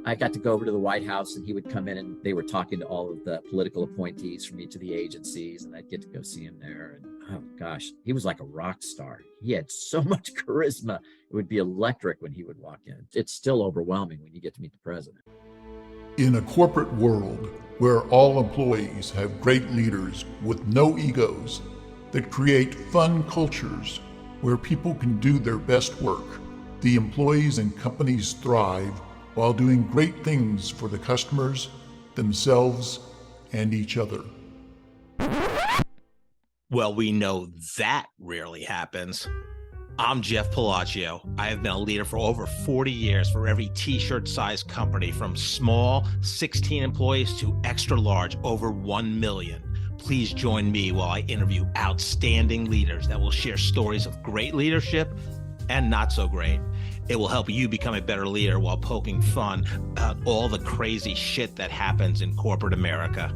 I got to go over to the White House, and he would come in and they were talking to all of the political appointees from each of the agencies, and I'd get to go see him there. And oh gosh, he was like a rock star. He had so much charisma. It would be electric when he would walk in. It's still overwhelming when you get to meet the president. In a corporate world where all employees have great leaders with no egos that create fun cultures where people can do their best work, the employees and companies thrive while doing great things for the customers, themselves, and each other. Well, we know that rarely happens. I'm Jeff Palacio. I have been a leader for over 40 years for every t-shirt size company, from small 16 employees to extra large over 1 million. Please join me while I interview outstanding leaders that will share stories of great leadership and not so great. It will help you become a better leader while poking fun about all the crazy shit that happens in corporate America.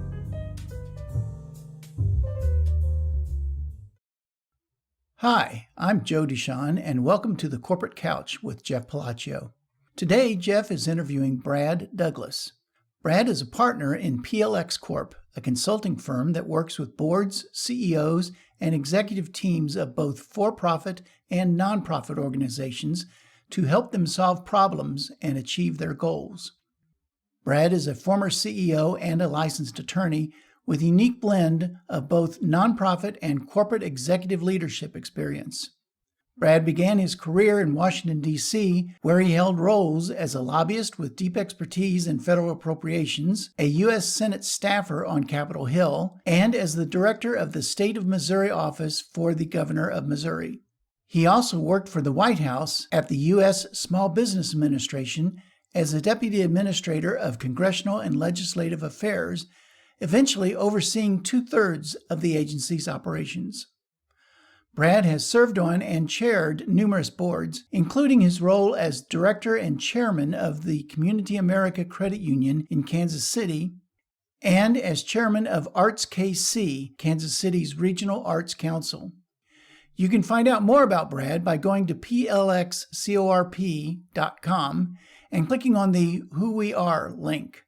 Hi, I'm Joe Deshawn, and welcome to the Corporate Couch with Jeff Palacio. Today, Jeff is interviewing Brad Douglas. Brad is a partner in PLX Corp., a consulting firm that works with boards, CEOs, and executive teams of both for-profit and nonprofit organizations to help them solve problems and achieve their goals. Brad is a former CEO and a licensed attorney with a unique blend of both nonprofit and corporate executive leadership experience. Brad began his career in Washington, D.C., where he held roles as a lobbyist with deep expertise in federal appropriations, a U.S. Senate staffer on Capitol Hill, and as the director of the State of Missouri office for the governor of Missouri. He also worked for the White House at the U.S. Small Business Administration as a deputy administrator of congressional and legislative affairs, eventually overseeing 2/3 of the agency's operations. Brad has served on and chaired numerous boards, including his role as director and chairman of the Community America Credit Union in Kansas City, and as chairman of Arts KC, Kansas City's Regional Arts Council. You can find out more about Brad by going to plxcorp.com and clicking on the Who We Are link.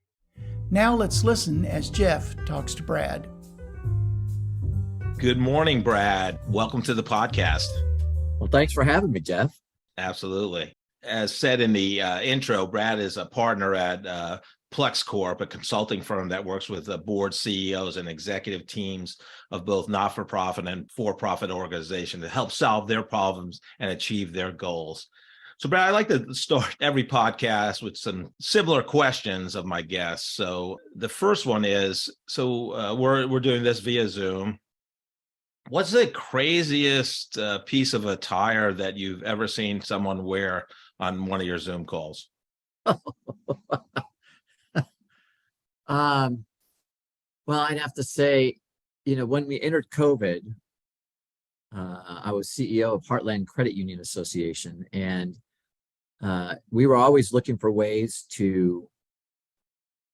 Now let's listen as Jeff talks to Brad. Good morning, Brad. Welcome to the podcast. Well, thanks for having me, Jeff. Absolutely. As said in the intro, Brad is a partner at Plex Corp, a consulting firm that works with board CEOs and executive teams of both not-for-profit and for-profit organizations to help solve their problems and achieve their goals. So, Brad, I like to start every podcast with some similar questions of my guests. So the first one is, we're doing this via Zoom. What's the craziest piece of attire that you've ever seen someone wear on one of your Zoom calls? Well, I'd have to say, when we entered COVID, I was CEO of Heartland Credit Union Association, and we were always looking for ways to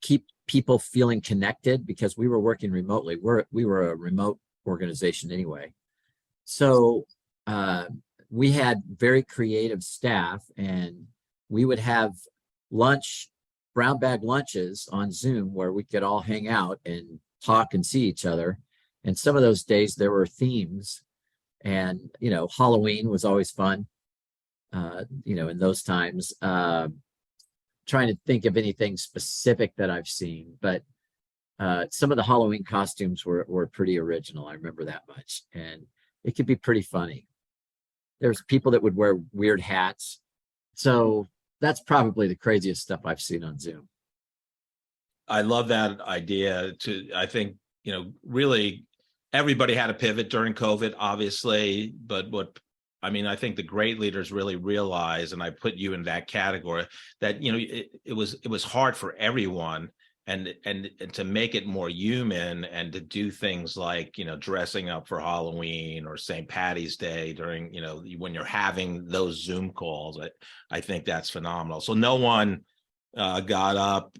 keep people feeling connected because we were working remotely. We were a remote organization anyway. So we had very creative staff, and we would have lunch, brown bag lunches on Zoom where we could all hang out and talk and see each other. And some of those days there were themes, and, Halloween was always fun. In those times, trying to think of anything specific that I've seen, but some of the Halloween costumes were pretty original. I remember that much, and it could be pretty funny. There's people that would wear weird hats. So that's probably the craziest stuff I've seen on Zoom. I love that idea. I think, really everybody had a pivot during COVID, obviously, but I think the great leaders really realize, and I put you in that category, that, it was hard for everyone, and to make it more human and to do things like, dressing up for Halloween or St. Patty's Day during, when you're having those Zoom calls. I think that's phenomenal. So no one got up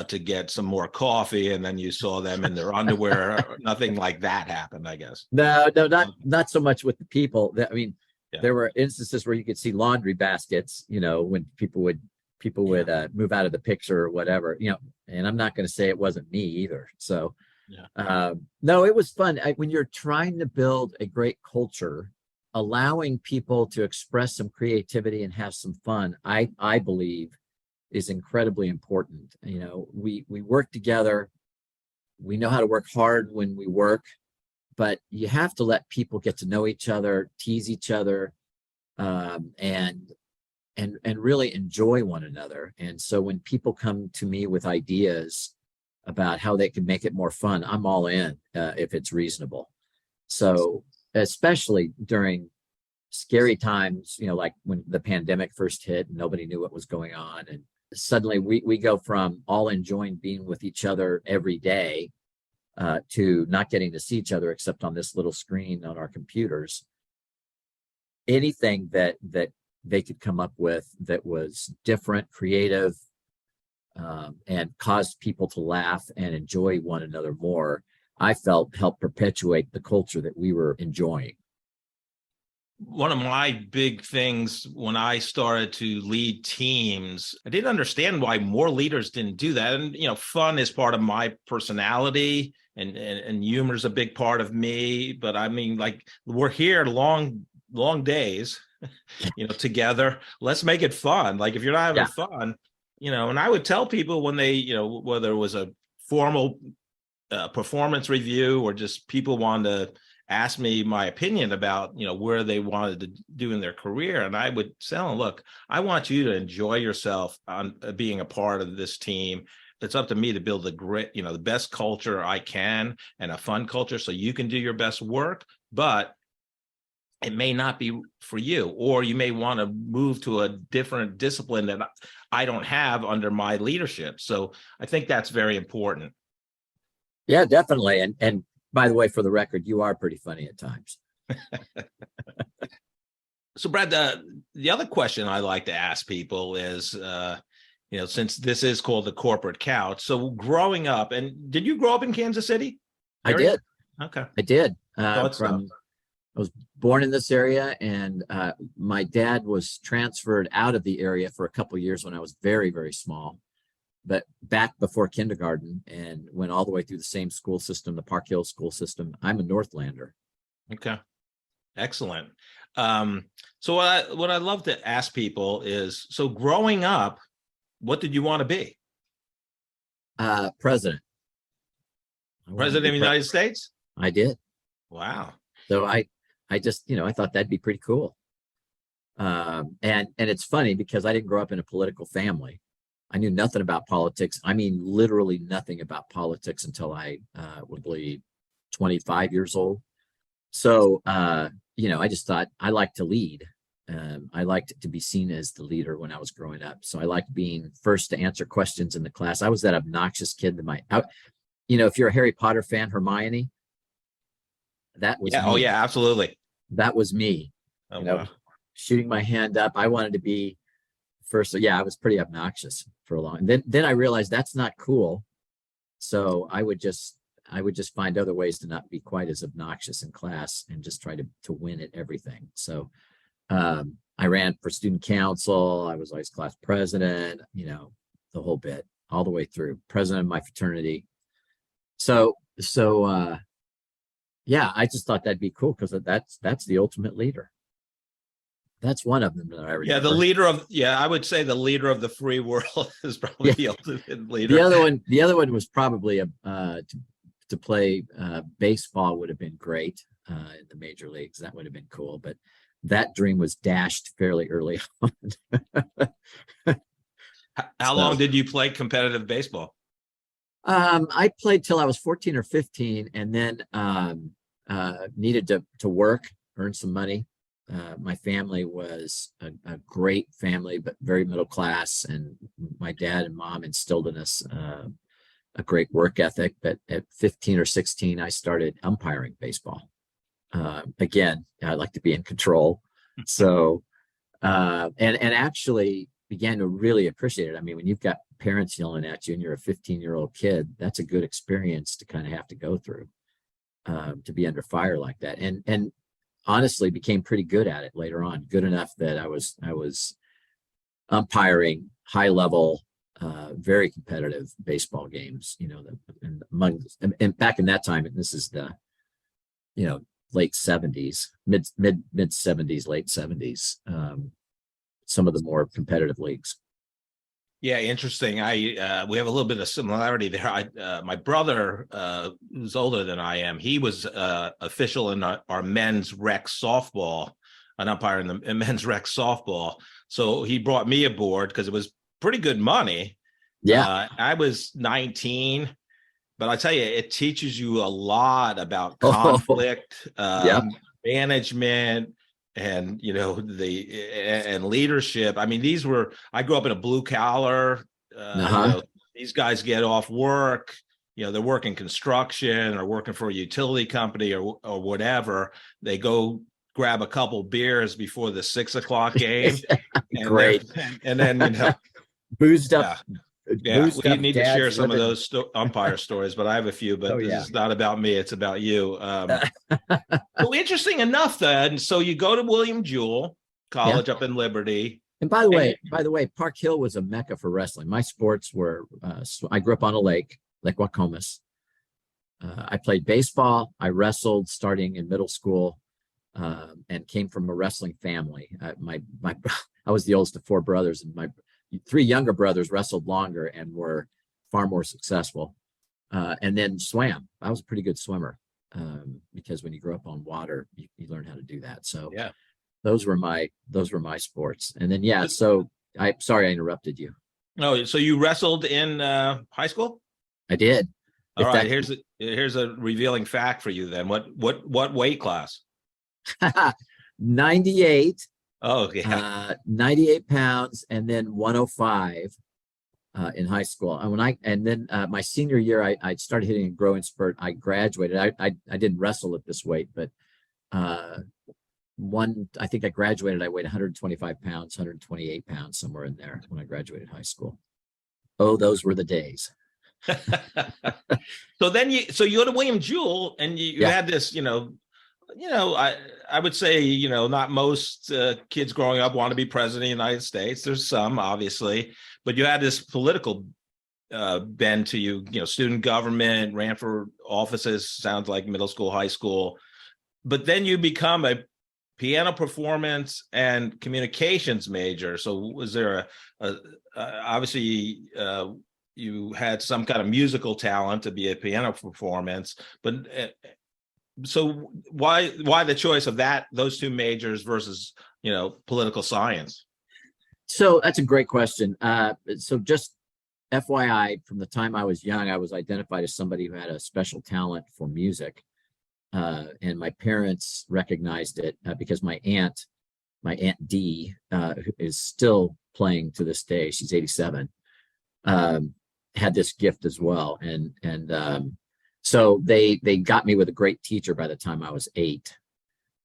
to get some more coffee and then you saw them in their underwear. Nothing like that happened, I guess. No, not so much with the people. Yeah. There were instances where you could see laundry baskets, when people would people would move out of the picture or whatever, and I'm not going to say it wasn't me either. So, no, it was fun. When you're trying to build a great culture, allowing people to express some creativity and have some fun, I believe is incredibly important. We work together. We know how to work hard when we work, but you have to let people get to know each other, tease each other, and really enjoy one another. And so when people come to me with ideas about how they can make it more fun, I'm all in if it's reasonable. So especially during scary times, like when the pandemic first hit and nobody knew what was going on, and suddenly we go from all enjoying being with each other every day to not getting to see each other except on this little screen on our computers. Anything that they could come up with that was different, creative, and caused people to laugh and enjoy one another more, I felt helped perpetuate the culture that we were enjoying. One of my big things when I started to lead teams, I didn't understand why more leaders didn't do that. And, fun is part of my personality, and humor is a big part of me. But I mean, like, we're here long days, together. Let's make it fun. Like, if you're not having fun, and I would tell people when they, whether it was a formal performance review or just people wanted to ask me my opinion about, where they wanted to do in their career. And I would tell them, look, I want you to enjoy yourself on being a part of this team. It's up to me to build the best culture I can, and a fun culture so you can do your best work, but it may not be for you, or you may want to move to a different discipline that I don't have under my leadership. So I think that's very important. Yeah, definitely. And by the way, for the record, you are pretty funny at times. So, Brad, the other question I like to ask people is, since this is called the Corporate Couch. So, growing up, and did you grow up in Kansas City? I did. Okay. I did. I was born in this area, and my dad was transferred out of the area for a couple of years when I was very, very small, but back before kindergarten, and went all the way through the same school system, the Park Hill school system. I'm a Northlander. Okay. Excellent. So what I love to ask people is, so growing up, what did you want to be? President. President of the United States? I did. Wow. So I just, I thought that'd be pretty cool. And it's funny because I didn't grow up in a political family. I knew nothing about politics. I mean, literally nothing about politics until I was probably 25 years old. So, I just thought I liked to lead. I liked to be seen as the leader when I was growing up. So I liked being first to answer questions in the class. I was that obnoxious kid that if you're a Harry Potter fan, Hermione, that was me. Oh yeah, absolutely. That was me. Oh, wow. Shooting my hand up. I wanted to be first. So yeah, I was pretty obnoxious for a long. And then I realized that's not cool. So I would just find other ways to not be quite as obnoxious in class and just try to win at everything. So I ran for student council. I was always class president, the whole bit, all the way through, president of my fraternity. So yeah, I just thought that'd be cool because that's the ultimate leader. That's one of them that I remember. I would say the leader of the free world is probably the ultimate leader. The other one was probably to play baseball would have been great in the major leagues. That would have been cool, but that dream was dashed fairly early on. How long did you play competitive baseball? I played till I was 14 or 15, and then needed to work, earn some money. My family was a great family, but very middle class, and my dad and mom instilled in us a great work ethic. But at 15 or 16, I started umpiring baseball. Again, I like to be in control. So, and actually began to really appreciate it. I mean, when you've got parents yelling at you and you're a 15-year-old kid, that's a good experience to kind of have to go through, to be under fire like that. And honestly became pretty good at it later on, good enough that I was umpiring high level, very competitive baseball games. And back in that time, and this is the late 70s, mid 70s, late 70s. Some of the more competitive leagues. Yeah, interesting. We have a little bit of similarity there. My brother, who's older than I am, he was official in our men's rec softball, an umpire in the men's rec softball. So he brought me aboard because it was pretty good money. Yeah, I was 19, but I tell you, it teaches you a lot about conflict, yeah, management, and and leadership. I mean, I grew up in a blue collar, these guys get off work, they're working construction or working for a utility company or whatever. They go grab a couple beers before the 6 o'clock game. Great. And then boozed up. Yeah, we need to share some of those umpire stories, but I have a few, but this is not about me. It's about you. So interesting enough then. So you go to William Jewell College up in Liberty. And by the way, Park Hill was a mecca for wrestling. My sports were, I grew up on a Lake Wacomas. I played baseball. I wrestled starting in middle school, and came from a wrestling family. I was the oldest of four brothers, and my three younger brothers wrestled longer and were far more successful. And then swam. I was a pretty good swimmer, because when you grow up on water, you learn how to do that. So yeah, those were my sports. And then so sorry I interrupted you. No, so you wrestled in high school? I did. All right, here's a revealing fact for you then. What weight class? 98. Oh, yeah. 98 pounds, and then 105 in high school. And then my senior year, I started hitting a growing spurt. I graduated. I didn't wrestle at this weight, but I think I graduated. I weighed 125 pounds, 128 pounds, somewhere in there when I graduated high school. Oh, those were the days. So then you go to William Jewell, and you had this, I would say, not most kids growing up want to be president of the United States. There's some, obviously, but you had this political bend to you, student government, ran for offices, sounds like middle school, high school. But then you become a piano performance and communications major. So was there obviously you had some kind of musical talent to be a piano performance, but so why the choice of those two majors versus political science? So that's a great question. So just FYI, from the time I was young, I was identified as somebody who had a special talent for music, and my parents recognized it because my aunt Dee, who is still playing to this day, she's 87, had this gift as well, and so they got me with a great teacher by the time I was 8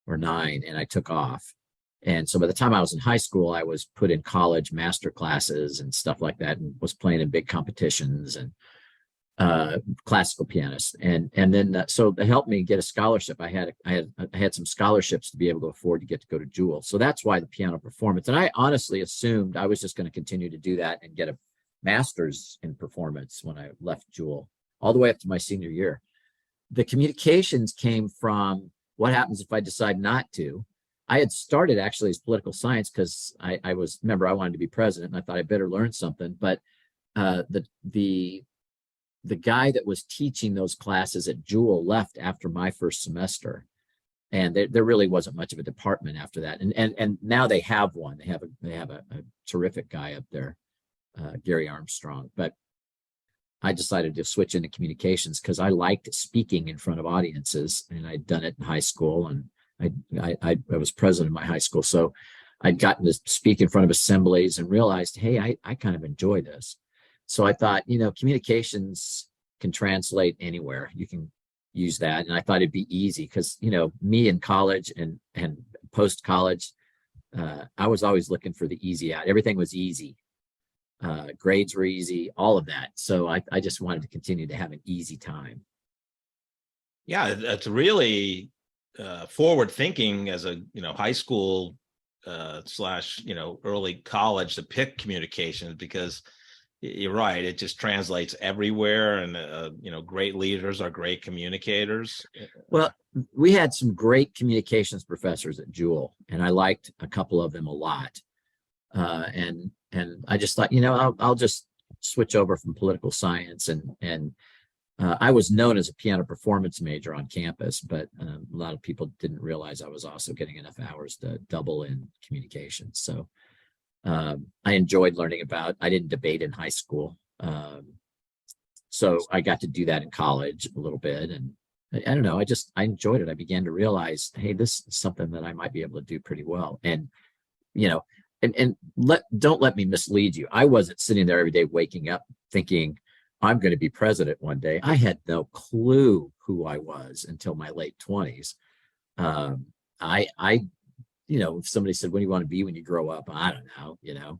or 9, and I took off. And so by the time I was in high school, I was put in college master classes and stuff like that, and was playing in big competitions and classical pianist. And then so they helped me get a scholarship. I had some scholarships to be able to afford to go to Jewell. So that's why the piano performance. And I honestly assumed I was just going to continue to do that and get a master's in performance when I left Jewell, all the way up to my senior year. The communications came from what happens if I decide not to. I had started actually as political science because I wanted to be president, and I thought I better learn something. But the guy that was teaching those classes at Jewell left after my first semester, and there really wasn't much of a department after that. And now they have one. They have a terrific guy up there, Gary Armstrong. But I decided to switch into communications because I liked speaking in front of audiences, and I'd done it in high school, and I was president of my high school. So I'd gotten to speak in front of assemblies and realized, hey, I kind of enjoy this. So I thought, communications can translate anywhere. You can use that. And I thought it'd be easy because, me in college and post-college, I was always looking for the easy out. Everything was easy. Grades were easy, all of that. So I just wanted to continue to have an easy time. Yeah, that's really forward thinking as a high school slash, early college to pick communications, because you're right, it just translates everywhere. And, great leaders are great communicators. Well, we had some great communications professors at Jewel, and I liked a couple of them a lot. And I just thought, I'll just switch over from political science. And I was known as a piano performance major on campus, but a lot of people didn't realize I was also getting enough hours to double in communications. So I enjoyed learning I didn't debate in high school. So I got to do that in college a little bit. And I don't know, I enjoyed it. I began to realize, hey, this is something that I might be able to do pretty well. And, don't let me mislead you. I wasn't sitting there every day waking up thinking I'm going to be president one day. I had no clue who I was until my late 20s. If somebody said, what do you want to be when you grow up? I don't know,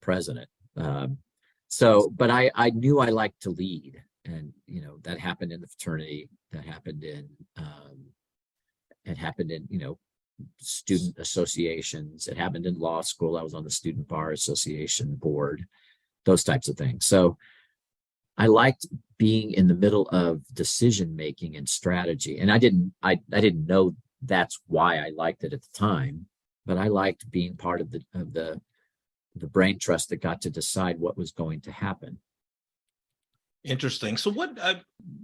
president. But I knew I liked to lead. And, that happened in the fraternity. That happened in, student associations. It happened in law school. I was on the Student Bar Association board, those types of things. So I liked being in the middle of decision making and strategy. And I didn't know that's why I liked it at the time, but I liked being part of the brain trust that got to decide what was going to happen. Interesting. So what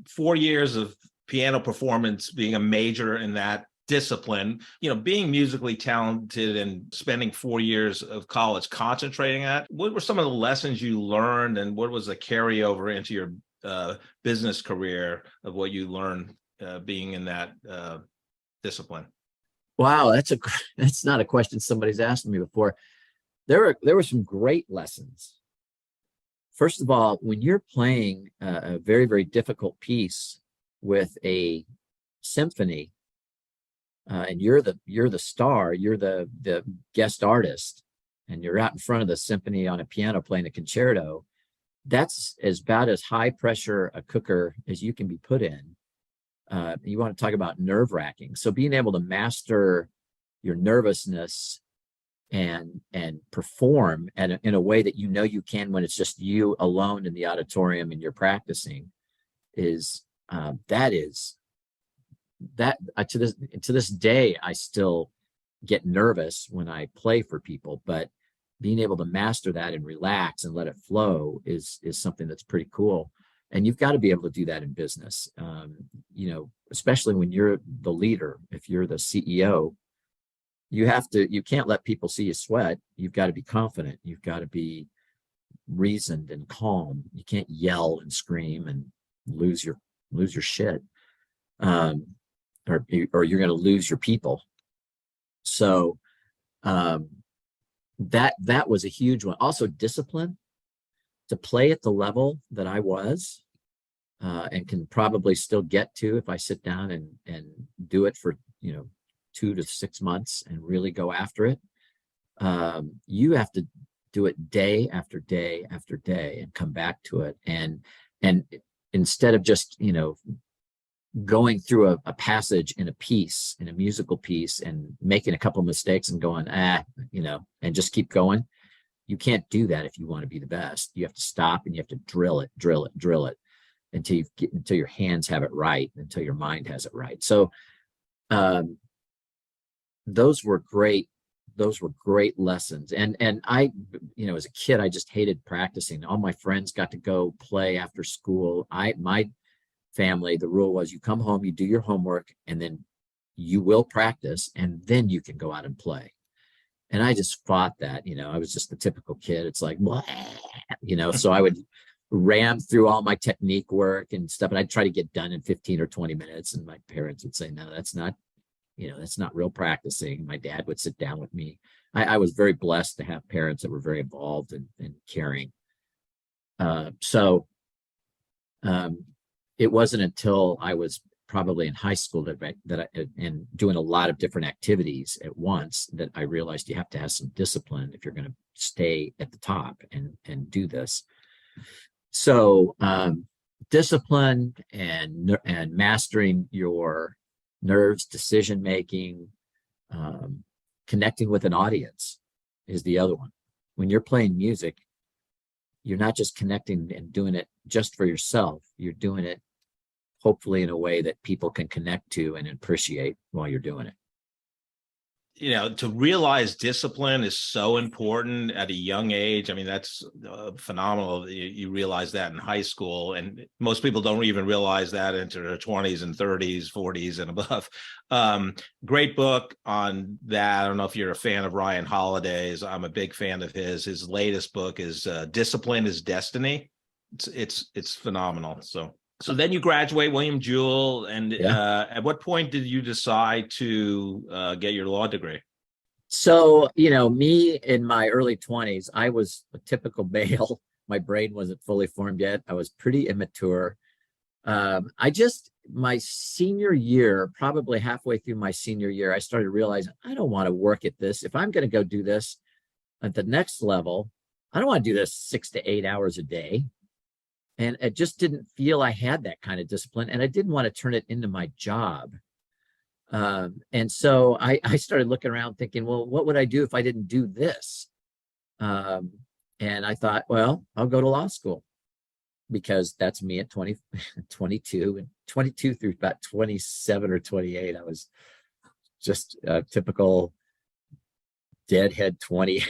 4 years of piano performance, being a major in that discipline, being musically talented and spending 4 years of college concentrating at, what were some of the lessons you learned, and what was the carryover into your business career of what you learned being in that discipline? Wow, that's not a question somebody's asked me before. There were some great lessons. First of all, when you're playing a very, very difficult piece with a symphony, and you're the star, you're the guest artist, and you're out in front of the symphony on a piano playing a concerto, that's about as high pressure a cooker as you can be put in. You want to talk about nerve-wracking. So being able to master your nervousness and perform in a way that you can when it's just you alone in the auditorium and you're practicing to this day I still get nervous when I play for people, but being able to master that and relax and let it flow is something that's pretty cool. And you've got to be able to do that in business, especially when you're the leader. If you're the CEO, you can't let people see you sweat. You've got to be confident. You've got to be reasoned and calm. You can't yell and scream and lose your shit, or you're going to lose your people. So that was a huge one. Also, discipline. To play at the level that I was and can probably still get to if I sit down and do it for 2 to 6 months and really go after it. You have to do it day after day after day and come back to it. And instead of just going through a passage in a musical piece and making a couple of mistakes and going and just keep going. You can't do that if you want to be the best. You have to stop and you have to drill it until your hands have it right, until your mind has it right. So those were great lessons. And I, as a kid, I just hated practicing. All my friends got to go play after school. My family, the rule was you come home, you do your homework, and then you will practice, and then you can go out and play. And I just fought that, I was just the typical kid. It's like, so I would ram through all my technique work and stuff. And I'd try to get done in 15 or 20 minutes. And my parents would say, no, that's not real practicing. My dad would sit down with me. I was very blessed to have parents that were very involved and caring. It wasn't until I was probably in high school and doing a lot of different activities at once that I realized you have to have some discipline if you're going to stay at the top and do this. So discipline and mastering your nerves, decision making, connecting with an audience is the other one. When you're playing music, you're not just connecting and doing it just for yourself. You're doing it hopefully in a way that people can connect to and appreciate while you're doing it. You know, to realize discipline is so important at a young age. I mean, that's phenomenal. You realize that in high school, and most people don't even realize that into their 20s and 30s, 40s and above. Great book on that. I don't know if you're a fan of Ryan Holiday's. I'm a big fan of his. His latest book is Discipline is Destiny. It's phenomenal. So then you graduate William Jewell, and at what point did you decide to get your law degree? So, me in my early 20s, I was a typical male. My brain wasn't fully formed yet. I was pretty immature. My senior year, probably halfway through my senior year, I started realizing I don't want to work at this. If I'm going to go do this at the next level, I don't want to do this 6 to 8 hours a day. And it just didn't feel I had that kind of discipline, and I didn't want to turn it into my job. And so I started looking around thinking, well, what would I do if I didn't do this? And I thought, well, I'll go to law school, because that's me at 22 through about 27 or 28. I was just a typical deadhead 20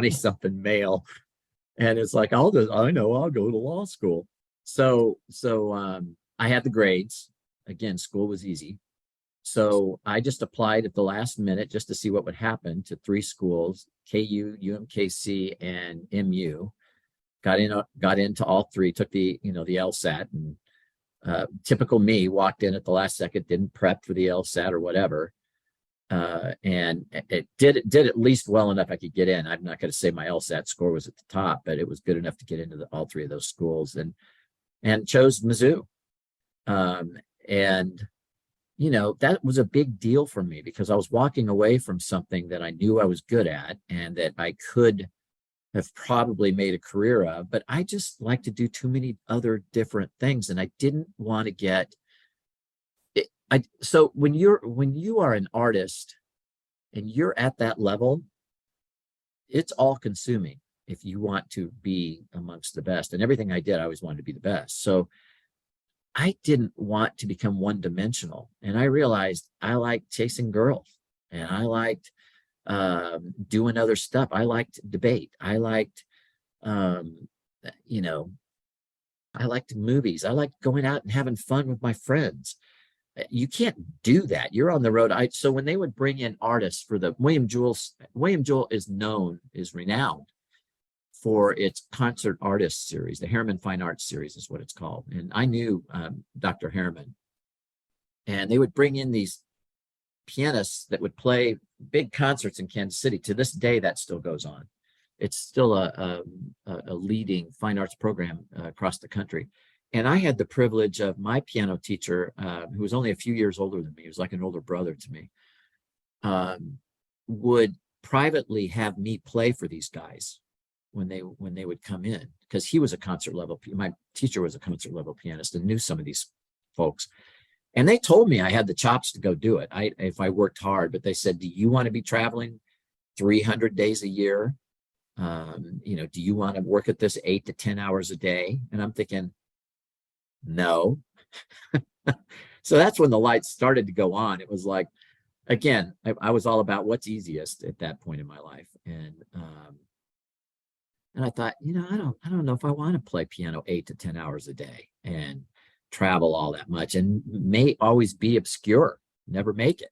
something male. And it's like, I'll go to law school. So I had the grades. Again, school was easy. So I just applied at the last minute just to see what would happen to 3 schools, KU, UMKC, and MU. Got into all 3, took the LSAT, and typical me, walked in at the last second, didn't prep for the LSAT or whatever. And it did at least well enough I could get in. I'm not going to say my LSAT score was at the top, but it was good enough to get into all 3 of those schools, and chose Mizzou. And that was a big deal for me, because I was walking away from something that I knew I was good at and that I could have probably made a career of, but I just like to do too many other different things, and I didn't want to get so when you are an artist and you're at that level, it's all consuming if you want to be amongst the best. And everything I did, I always wanted to be the best. So I didn't want to become one-dimensional. And I realized I liked chasing girls, and I liked doing other stuff. I liked debate. I liked I liked movies. I liked going out and having fun with my friends. You can't do that. You're on the road. So when they would bring in artists for the William Jewell is renowned for its concert artist series. The Harriman Fine Arts series is what it's called. And I knew Dr. Harriman, and they would bring in these pianists that would play big concerts in Kansas City. To this day, that still goes on. It's still a leading fine arts program across the country. And I had the privilege of my piano teacher, who was only a few years older than me, he was like an older brother to me, would privately have me play for these guys when they would come in, because he was a concert level. My teacher was a concert level pianist and knew some of these folks. And they told me I had the chops to go do it if I worked hard. But they said, do you want to be traveling 300 days a year? Do you want to work at this 8 to 10 hours a day? And I'm thinking, no. So that's when the lights started to go on. It was like, again, I was all about what's easiest at that point in my life. And I thought, I don't know if I want to play piano 8 to 10 hours a day and travel all that much, and may always be obscure, never make it.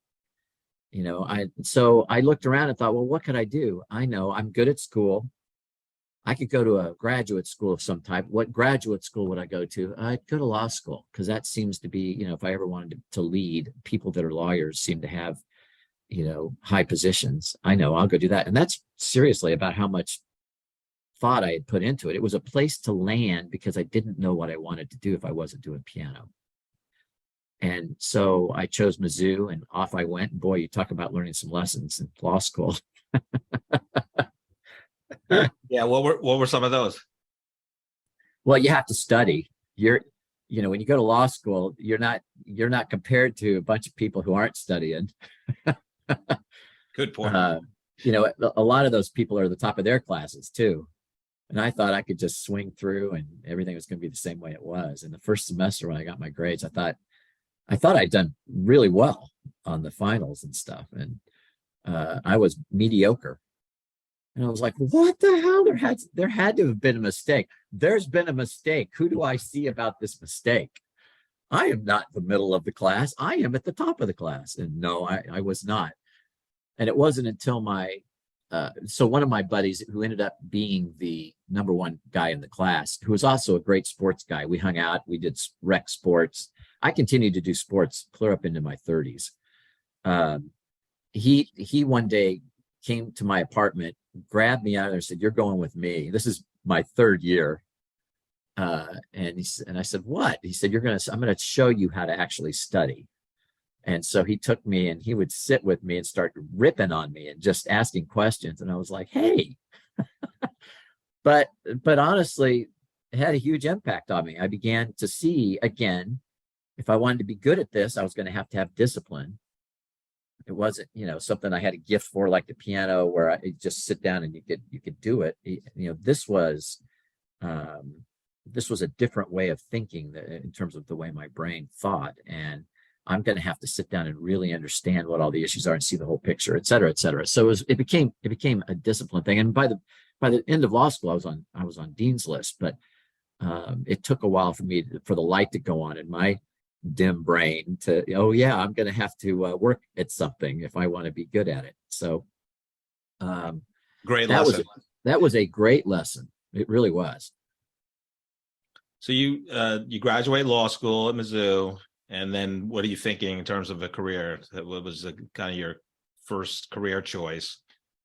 So I looked around and thought, well, what could I do? I know I'm good at school. I could go to a graduate school of some type. What graduate school would I go to? I'd go to law school, because that seems to be, if I ever wanted to lead, people that are lawyers seem to have, high positions. I know, I'll go do that. And that's seriously about how much thought I had put into it. It was a place to land, because I didn't know what I wanted to do if I wasn't doing piano. And so I chose Mizzou, and off I went. And boy, you talk about learning some lessons in law school. Yeah, what were some of those? Well, you have to study. When you go to law school, you're not compared to a bunch of people who aren't studying. Good point. A lot of those people are the top of their classes too. And I thought I could just swing through and everything was going to be the same way it was. In the first semester when I got my grades, I thought I'd done really well on the finals and stuff. And I was mediocre. And I was like, what the hell? There had to have been a mistake. There's been a mistake. Who do I see about this mistake? I am not the middle of the class. I am at the top of the class. And no, I was not. And it wasn't until so one of my buddies who ended up being the number one guy in the class, who was also a great sports guy. We hung out, we did rec sports. I continued to do sports clear up into my 30s. He one day came to my apartment, grabbed me out of there and said, "You're going with me." This is my third year. And I said, "What?" He said, I'm going to show you how to actually study. And so he took me and he would sit with me and start ripping on me and just asking questions. And I was like, hey, but honestly, it had a huge impact on me. I began to see, again, if I wanted to be good at this, I was going to have discipline. It wasn't, something I had a gift for, like the piano, where I just sit down and you could do it. This was a different way of thinking in terms of the way my brain thought. And I'm going to have to sit down and really understand what all the issues are and see the whole picture, et cetera, et cetera. So it became a discipline thing. And by the end of law school, I was on dean's list, but it took a while for the light to go on in my dim brain to, oh yeah, I'm going to have to work at something if I want to be good at it. So great lesson. That was a great lesson. It really was. So you graduate law school at Mizzou. And then what are you thinking in terms of a career? What was kind of your first career choice?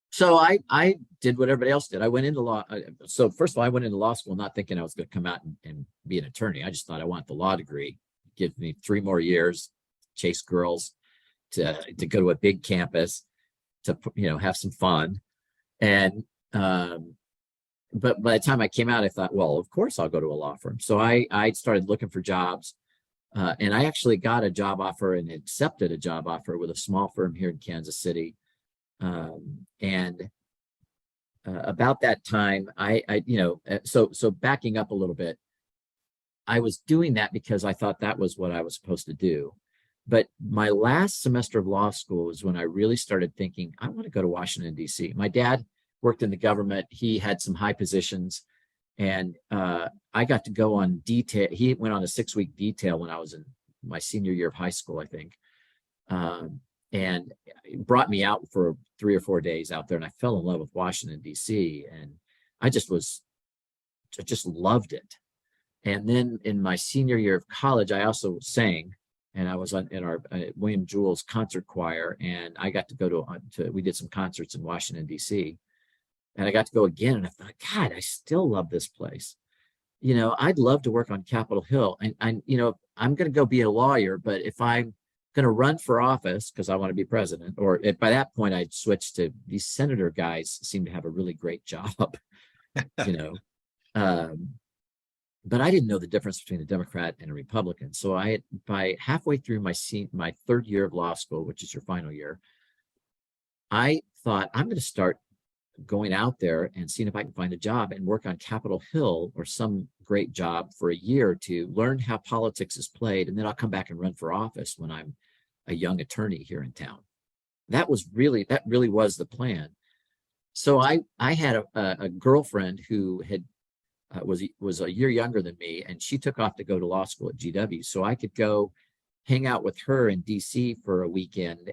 So I did what everybody else did. I went into law. So first of all, I went into law school not thinking I was going to come out and be an attorney. I just thought I want the law degree. Give me 3 more years, chase girls, to go to a big campus, to have some fun. And but by the time I came out, I thought, well, of course I'll go to a law firm. So I started looking for jobs. And I actually got a job offer and accepted a job offer with a small firm here in Kansas City. About that time, so backing up a little bit, I was doing that because I thought that was what I was supposed to do. But my last semester of law school was when I really started thinking, I want to go to Washington, D.C. My dad worked in the government. He had some high positions. And I got to go on detail. He went on a 6-week detail when I was in my senior year of high school, I think. And it brought me out for 3 or 4 days out there. And I fell in love with Washington, D.C. And I just loved it. And then in my senior year of college, I also sang. And I was in our William Jewell's concert choir. And I got to go we did some concerts in Washington, D.C. And I got to go again, and I thought, God, I still love this place. I'd love to work on Capitol Hill. And I'm going to go be a lawyer, but if I'm going to run for office because I want to be president, or by that point I'd switched to these senator guys seem to have a really great job, But I didn't know the difference between a Democrat and a Republican. So by halfway through my 3rd year of law school, which is your final year, I thought I'm going to start going out there and seeing if I can find a job and work on Capitol Hill or some great job for a year to learn how politics is played. And then I'll come back and run for office when I'm a young attorney here in town. That really was the plan. So I had a girlfriend who was a year younger than me, and she took off to go to law school at GW. So I could go hang out with her in DC for a weekend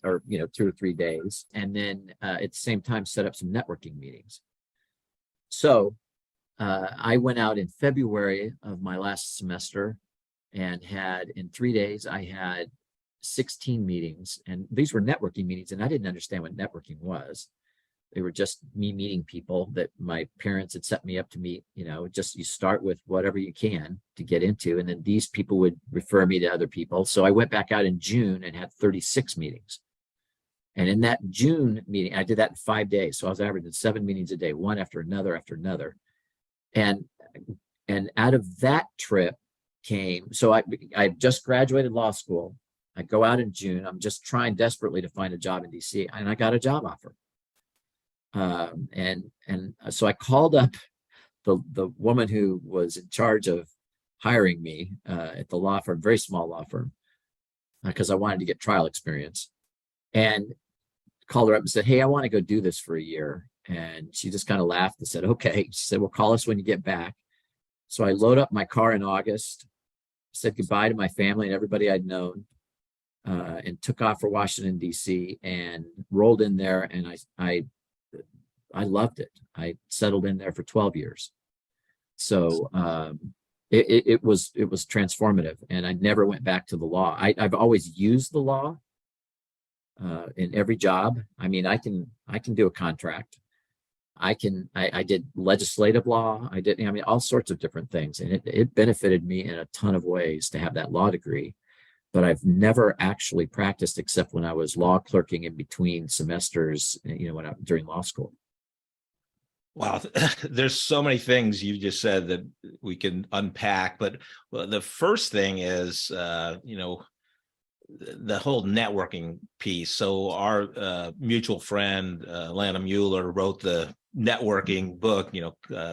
or 2 or 3 days. And then at the same time, set up some networking meetings. So I went out in February of my last semester and in 3 days, I had 16 meetings, and these were networking meetings. And I didn't understand what networking was. They were just me meeting people that my parents had set me up to meet. You start with whatever you can to get into. And then these people would refer me to other people. So I went back out in June and had 36 meetings. And in that June meeting, I did that in 5 days. So I was averaging 7 meetings a day, one after another after another. And out of that trip came, so I just graduated law school. I go out in June. I'm just trying desperately to find a job in DC, and I got a job offer. And so I called up the woman who was in charge of hiring me at the law firm, very small law firm, because I wanted to get trial experience, and called her up and said, "Hey, I want to go do this for a year." And she just kind of laughed and said, "Okay." She said, "Well, call us when you get back." So I load up my car in August, said goodbye to my family and everybody I'd known, and took off for Washington, D.C., and rolled in there. And I loved it. I settled in there for 12 years. So it was transformative, and I never went back to the law. I've always used the law in every job. I mean, I can do a contract. I did legislative law. I mean, all sorts of different things. And it benefited me in a ton of ways to have that law degree, but I've never actually practiced except when I was law clerking in between semesters, during law school. Wow, there's so many things you just said that we can unpack, but the first thing is, the whole networking piece. So our mutual friend, Lana Mueller, wrote the networking book,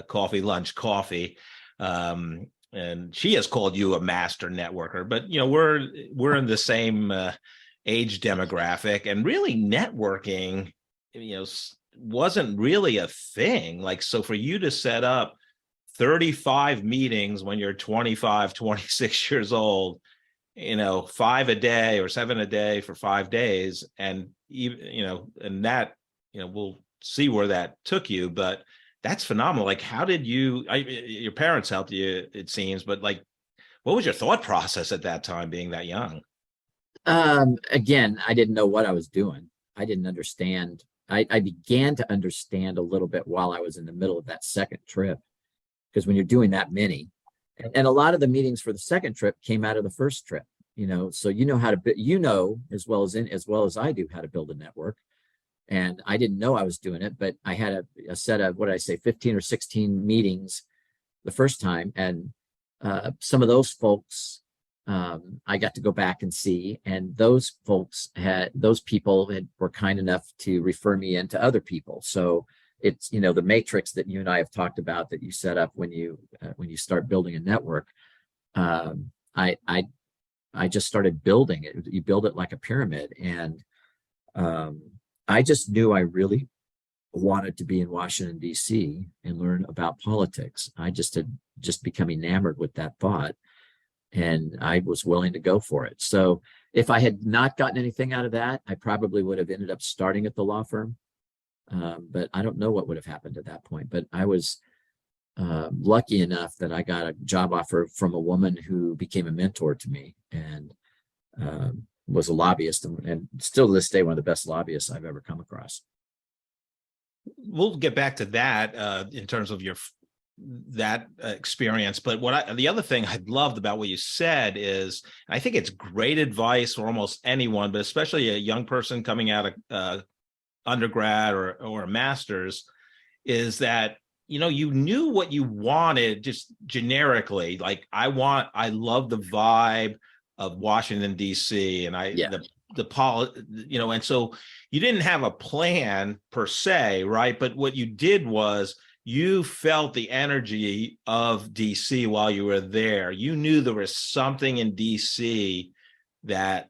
Coffee, Lunch, Coffee. And she has called you a master networker, but, we're in the same age demographic, and really networking, wasn't really a thing. Like, so for you to set up 35 meetings when you're 25, 26 years old, 5 a day or 7 a day for 5 days. And even, and that, we'll see where that took you, but that's phenomenal. Like, how did your parents helped you, it seems, but like, what was your thought process at that time being that young? Again, I didn't know what I was doing. I didn't understand. I began to understand a little bit while I was in the middle of that second trip, because when you're doing that many, and a lot of the meetings for the second trip came out of the first trip, so how to, as well as I do, how to build a network. And I didn't know I was doing it, but I had a set of, 15 or 16 meetings the first time. And some of those folks, I got to go back and see, and those people were kind enough to refer me into other people. So it's, the matrix that you and I have talked about that you set up when you start building a network. I just started building it. You build it like a pyramid. And I just knew I really wanted to be in Washington, D.C. and learn about politics. I had become enamored with that thought, and I was willing to go for it. So if I had not gotten anything out of that, I probably would have ended up starting at the law firm. But I don't know what would have happened at that point. But I was lucky enough that I got a job offer from a woman who became a mentor to me, and was a lobbyist, and still to this day, one of the best lobbyists I've ever come across. We'll get back to that in terms of that experience. But the other thing I loved about what you said is, I think it's great advice for almost anyone, but especially a young person coming out of undergrad or a master's, is that, you knew what you wanted just generically. Like, I love the vibe of Washington, D.C. and and so you didn't have a plan per se, right? But what you did was you felt the energy of DC while you were there. You knew there was something in DC that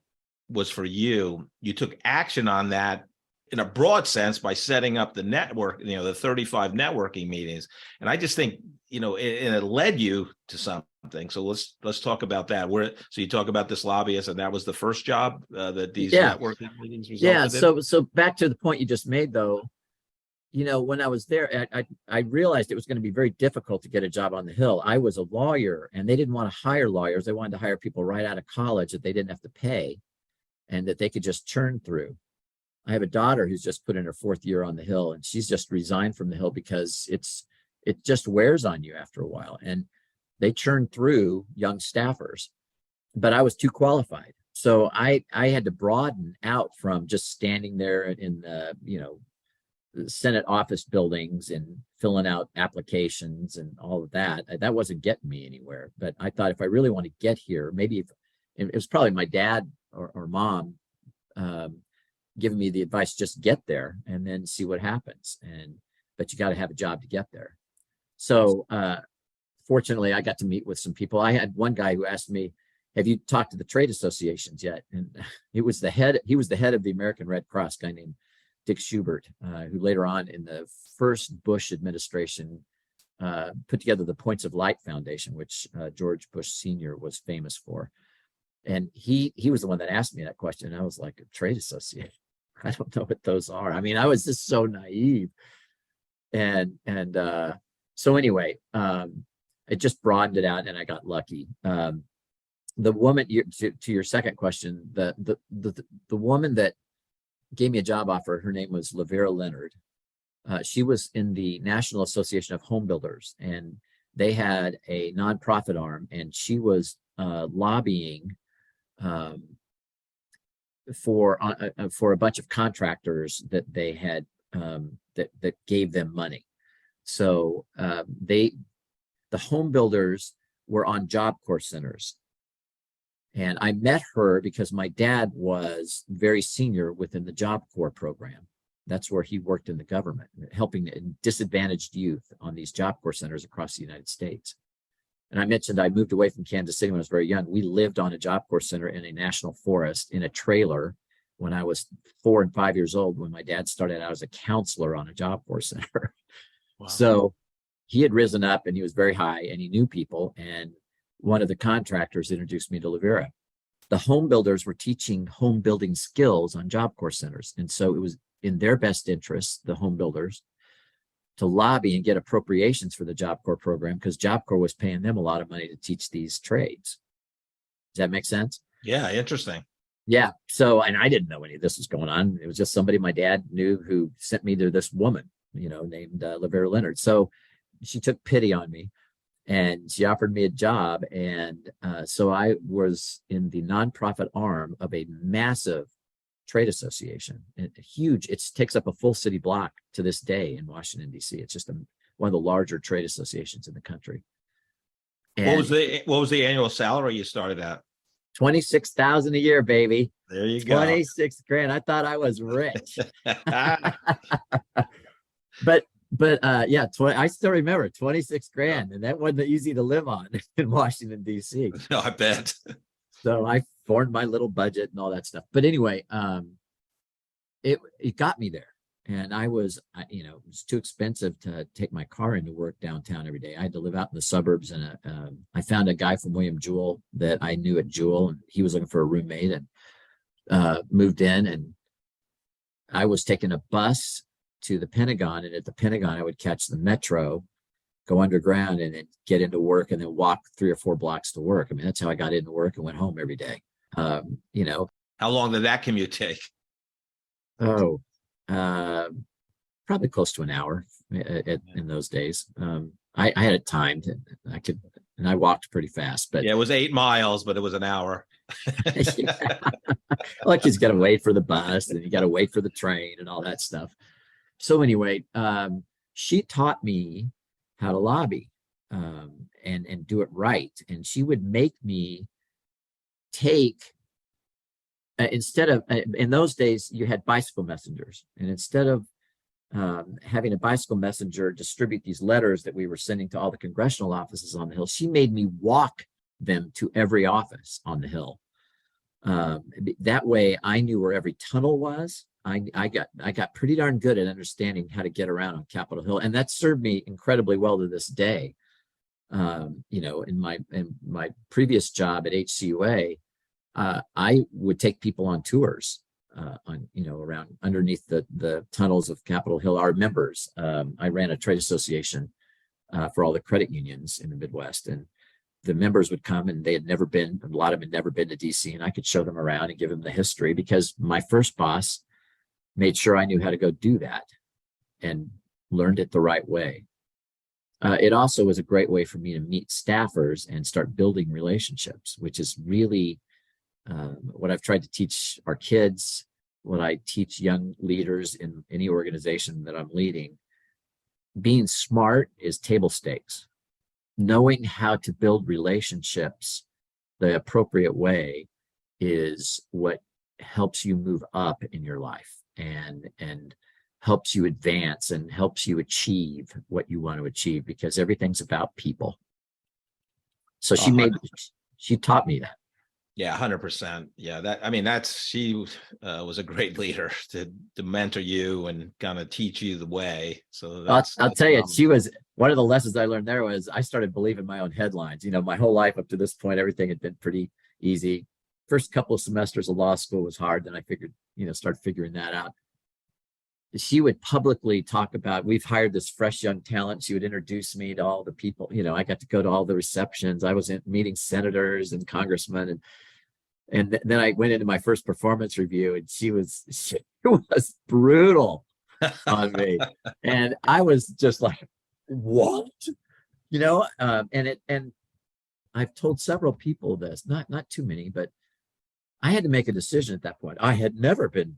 was for you. You took action on that in a broad sense by setting up the network, the 35 networking meetings. And I just think, it led you to something. So let's talk about that. So you talk about this lobbyist, and that was the first job that these networking meetings resulted in? So back to the point you just made, though, when I was there, I realized it was going to be very difficult to get a job on the Hill. I was a lawyer, and they didn't want to hire lawyers. They wanted to hire people right out of college that they didn't have to pay and that they could just churn through. I have a daughter who's just put in her 4th year on the Hill, and she's just resigned from the Hill because it just wears on you after a while. And they churn through young staffers, but I was too qualified. So I had to broaden out from just standing there in the, the Senate office buildings and filling out applications and all of that. That wasn't getting me anywhere. But I thought, if I really want to get here, maybe it was probably my dad or mom giving me the advice, just get there and then see what happens. But you got to have a job to get there. So fortunately, I got to meet with some people. I had one guy who asked me, have you talked to the trade associations yet? And he was the head of the American Red Cross, guy named Dick Schubert, who later on in the first Bush administration put together the Points of Light Foundation, which George Bush Sr. was famous for. And he was the one that asked me that question. I was like, a trade association? I don't know what those are. I mean, I was just so naive. And so anyway, it just broadened it out, and I got lucky. The woman, to your second question, the woman that gave me a job offer, her name was Lavera Leonard. She was in the National Association of Home Builders, and they had a nonprofit arm, and she was lobbying for a bunch of contractors that they had that gave them money. So the home builders were on Job Corps centers. And I met her because my dad was very senior within the Job Corps program. That's where he worked in the government, helping disadvantaged youth on these Job Corps centers across the United States. And I mentioned I moved away from Kansas City when I was very young. We lived on a Job Corps center in a national forest in a trailer when I was 4 and 5 years old, when my dad started out as a counselor on a Job Corps center. Wow. So he had risen up and he was very high and he knew people. And one of the contractors introduced me to Lavera. The home builders were teaching home building skills on Job Corps centers. And so it was in their best interest, the home builders, to lobby and get appropriations for the Job Corps program, because Job Corps was paying them a lot of money to teach these trades. Does that make sense? Yeah, interesting. Yeah. So, and I didn't know any of this was going on. It was just somebody my dad knew who sent me to this woman, named Lavera Leonard. So she took pity on me and she offered me a job. And so I was in the nonprofit arm of a massive trade association, huge. It takes up a full city block to this day in Washington, D.C. It's just one of the larger trade associations in the country. And what was the annual salary you started at? $26,000 a year, baby. There you go. 26 grand. I thought I was rich. But yeah, I still remember 26 grand, and that wasn't easy to live on in Washington, D.C. No, I bet. So I formed my little budget and all that stuff. But anyway, it got me there. And it was too expensive to take my car into work downtown every day. I had to live out in the suburbs, and I found a guy from William Jewell that I knew at Jewell, and he was looking for a roommate, and moved in. And I was taking a bus to the Pentagon, and at the Pentagon, I would catch the metro, go underground, and then get into work, and then walk 3 or 4 blocks to work. I mean, that's how I got into work and went home every day. How long did that commute take? Oh, probably close to an hour in those days. I had it timed, and I walked pretty fast. But yeah, it was 8 miles, but it was an hour. Like, you got to wait for the bus, and you got to wait for the train, and all that stuff. So anyway, she taught me how to lobby and do it right. And she would make me take, instead of, in those days, you had bicycle messengers. And instead of having a bicycle messenger distribute these letters that we were sending to all the congressional offices on the Hill, she made me walk them to every office on the Hill. That way I knew where every tunnel was. I got pretty darn good at understanding how to get around on Capitol Hill, and that served me incredibly well to this day. In my previous job at HCUA, I would take people on tours around underneath the tunnels of Capitol Hill. Our members, I ran a trade association for all the credit unions in the Midwest, and the members would come, and a lot of them had never been to DC, and I could show them around and give them the history, because my first boss made sure I knew how to go do that and learned it the right way. It also was a great way for me to meet staffers and start building relationships, which is really what I've tried to teach our kids, what I teach young leaders in any organization that I'm leading. Being smart is table stakes. Knowing how to build relationships the appropriate way is what helps you move up in your life and helps you advance and helps you achieve what you want to achieve, because everything's about people. So she taught me that. Yeah, 100%. Yeah, she was a great leader to mentor you and kind of teach you the way. So I'll tell you, she was one of the lessons I learned there was I started believing my own headlines. My whole life up to this point, everything had been pretty easy. First couple of semesters of law school was hard. Then I started figuring that out. She would publicly talk about, we've hired this fresh young talent. She would introduce me to all the people. I got to go to all the receptions. I was meeting senators and congressmen, and then I went into my first performance review, and she was brutal on me, and I was just like, what, and I've told several people this, not too many, but I had to make a decision at that point. I had never been,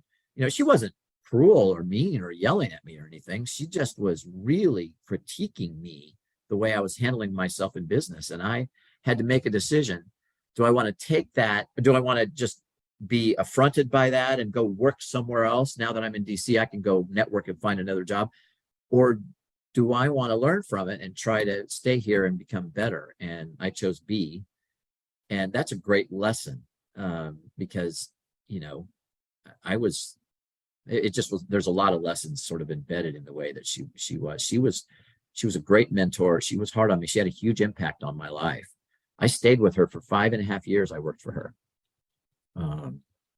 she wasn't cruel or mean or yelling at me or anything. She just was really critiquing me, the way I was handling myself in business. And I had to make a decision. Do I want to take that? Or do I want to just be affronted by that and go work somewhere else? Now that I'm in DC, I can go network and find another job. Or do I want to learn from it and try to stay here and become better? And I chose B. And that's a great lesson, because, there's a lot of lessons sort of embedded in the way that she was a great mentor. She was hard on me. She had a huge impact on my life. I stayed with her for 5.5 years. I worked for her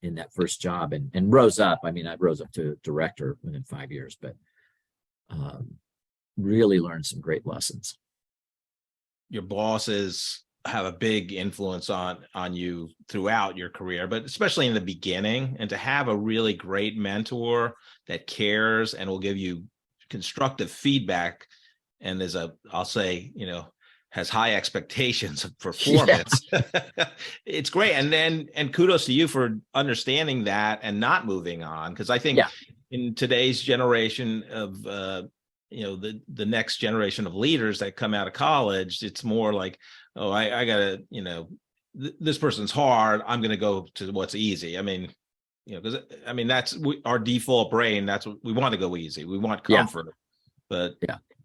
in that first job and rose up. I rose up to director within 5 years, but really learned some great lessons. Your bosses have a big influence on you throughout your career, but especially in the beginning, and to have a really great mentor that cares and will give you constructive feedback and I'll say, has high expectations of performance. Yeah. It's great. And kudos to you for understanding that and not moving on. Because I think in today's generation of, the next generation of leaders that come out of college, it's more like, oh, I gotta, this person's hard, I'm going to go to what's easy. Because that's our default brain. That's what we want, to go easy. We want comfort. But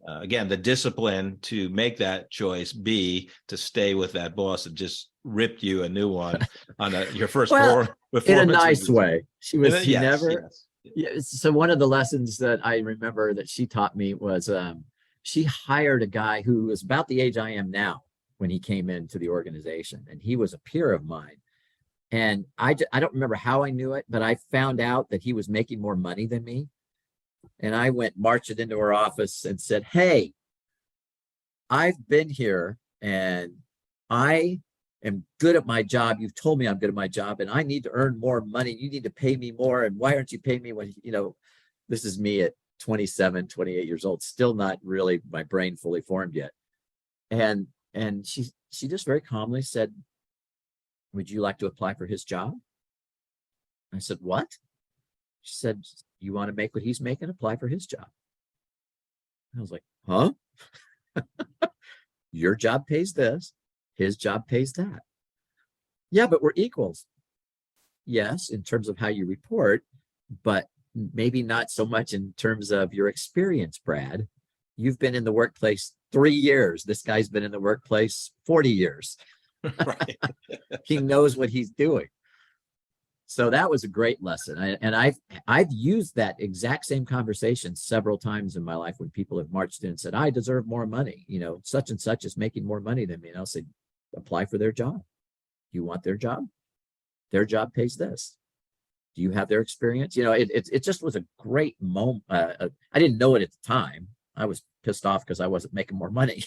again, the discipline to make that choice, B, to stay with that boss that just ripped you a new one on your first performance. In a nice way. So one of the lessons that I remember that she taught me was she hired a guy who was about the age I am now when he came into the organization, and he was a peer of mine. And I don't remember how I knew it, but I found out that he was making more money than me. And I went marching into her office and said, hey, I've been here and I am good at my job. You've told me I'm good at my job and I need to earn more money. You need to pay me more. And why aren't you paying me when, this is me at 27, 28 years old, still not really my brain fully formed yet. And she just very calmly said, would you like to apply for his job? I said, what? She said, you want to make what he's making? Apply for his job. I was like, huh? Your job pays this. His job pays that. Yeah, but we're equals. Yes, in terms of how you report, but maybe not so much in terms of your experience, Brad. You've been in the workplace 3 years. This guy's been in the workplace 40 years. Right. He knows what he's doing. So that was a great lesson. And I've used that exact same conversation several times in my life when people have marched in and said, I deserve more money. Such and such is making more money than me. And I'll say, apply for their job. You want their job? Their job pays this. Do you have their experience? It just was a great moment. I didn't know it at the time. I was pissed off because I wasn't making more money.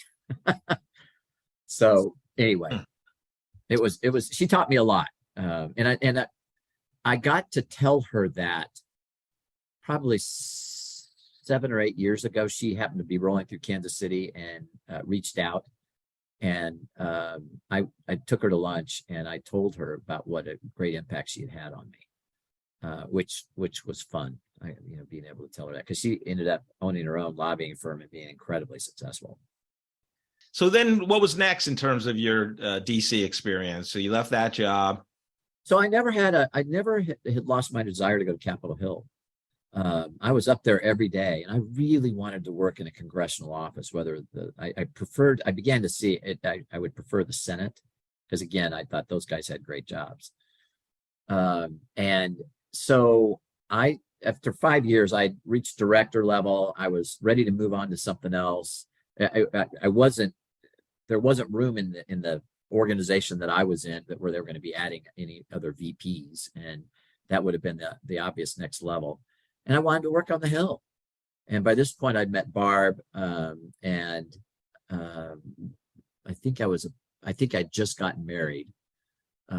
So anyway, it was, she taught me a lot. And I got to tell her that probably 7 or 8 years ago. She happened to be rolling through Kansas City and reached out. And I took her to lunch and I told her about what a great impact she had on me, which was fun. Being able to tell her that, because she ended up owning her own lobbying firm and being incredibly successful. So then what was next in terms of your DC experience? So you left that job. So I never had lost my desire to go to Capitol Hill. I was up there every day, and I really wanted to work in a congressional office. I began to see it. I would prefer the Senate, because again, I thought those guys had great jobs. And so after 5 years, I reached director level. I was ready to move on to something else. There wasn't room in the organization that I was in where they were going to be adding any other VPs, and that would have been the obvious next level. And I wanted to work on the Hill. And by this point, I'd met Barb, and I think I'd just gotten married.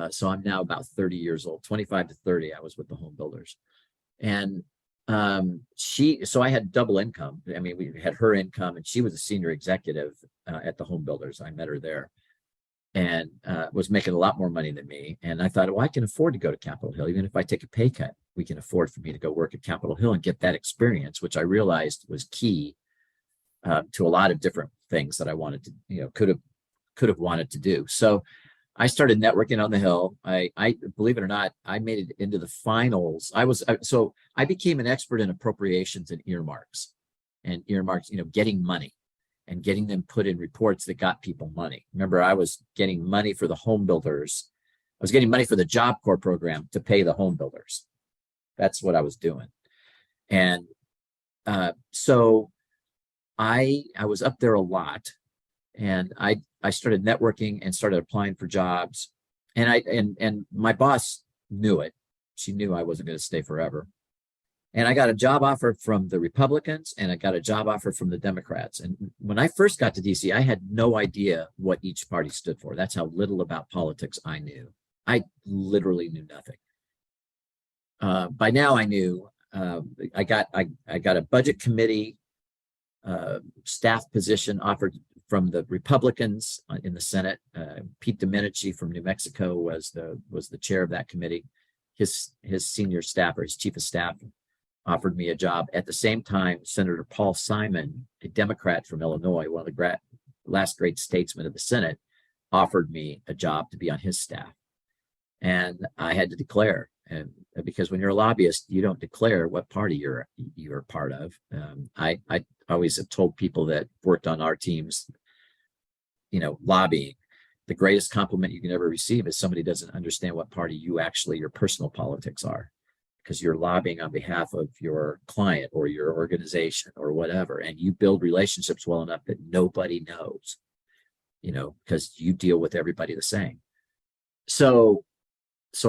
So I'm now about 30 years old, 25 to 30. I was with the home builders, and so I had double income. I mean, we had her income, and she was a senior executive at the home builders. I met her there, and was making a lot more money than me. And I thought, well, I can afford to go to Capitol Hill. Even if I take a pay cut, we can afford for me to go work at Capitol Hill and get that experience, which I realized was key to a lot of different things that I wanted to, could have wanted to do. So I started networking on the Hill. I believe it or not, I made it into the finals. So I became an expert in appropriations and earmarks, getting money and getting them put in reports that got people money. Remember, I was getting money for the home builders. I was getting money for the Job Corps program to pay the home builders. That's what I was doing. And so I was up there a lot, and I started networking and started applying for jobs. And my boss knew it. She knew I wasn't going to stay forever. And I got a job offer from the Republicans, and I got a job offer from the Democrats. And when I first got to DC, I had no idea what each party stood for. That's how little about politics I knew. I literally knew nothing. By now I knew. I got a budget committee staff position offered from the Republicans in the Senate. Pete Domenici from New Mexico was the chair of that committee. His senior staff, or his chief of staff, offered me a job. At the same time, Senator Paul Simon, a Democrat from Illinois, one of the last great statesmen of the Senate, offered me a job to be on his staff. And I had to declare, and because when you're a lobbyist, you don't declare what party you're part of. I always have told people that worked on our teams, lobbying, the greatest compliment you can ever receive is somebody doesn't understand what party your personal politics are, because you're lobbying on behalf of your client or your organization or whatever, and you build relationships well enough that nobody knows, because you deal with everybody the same. So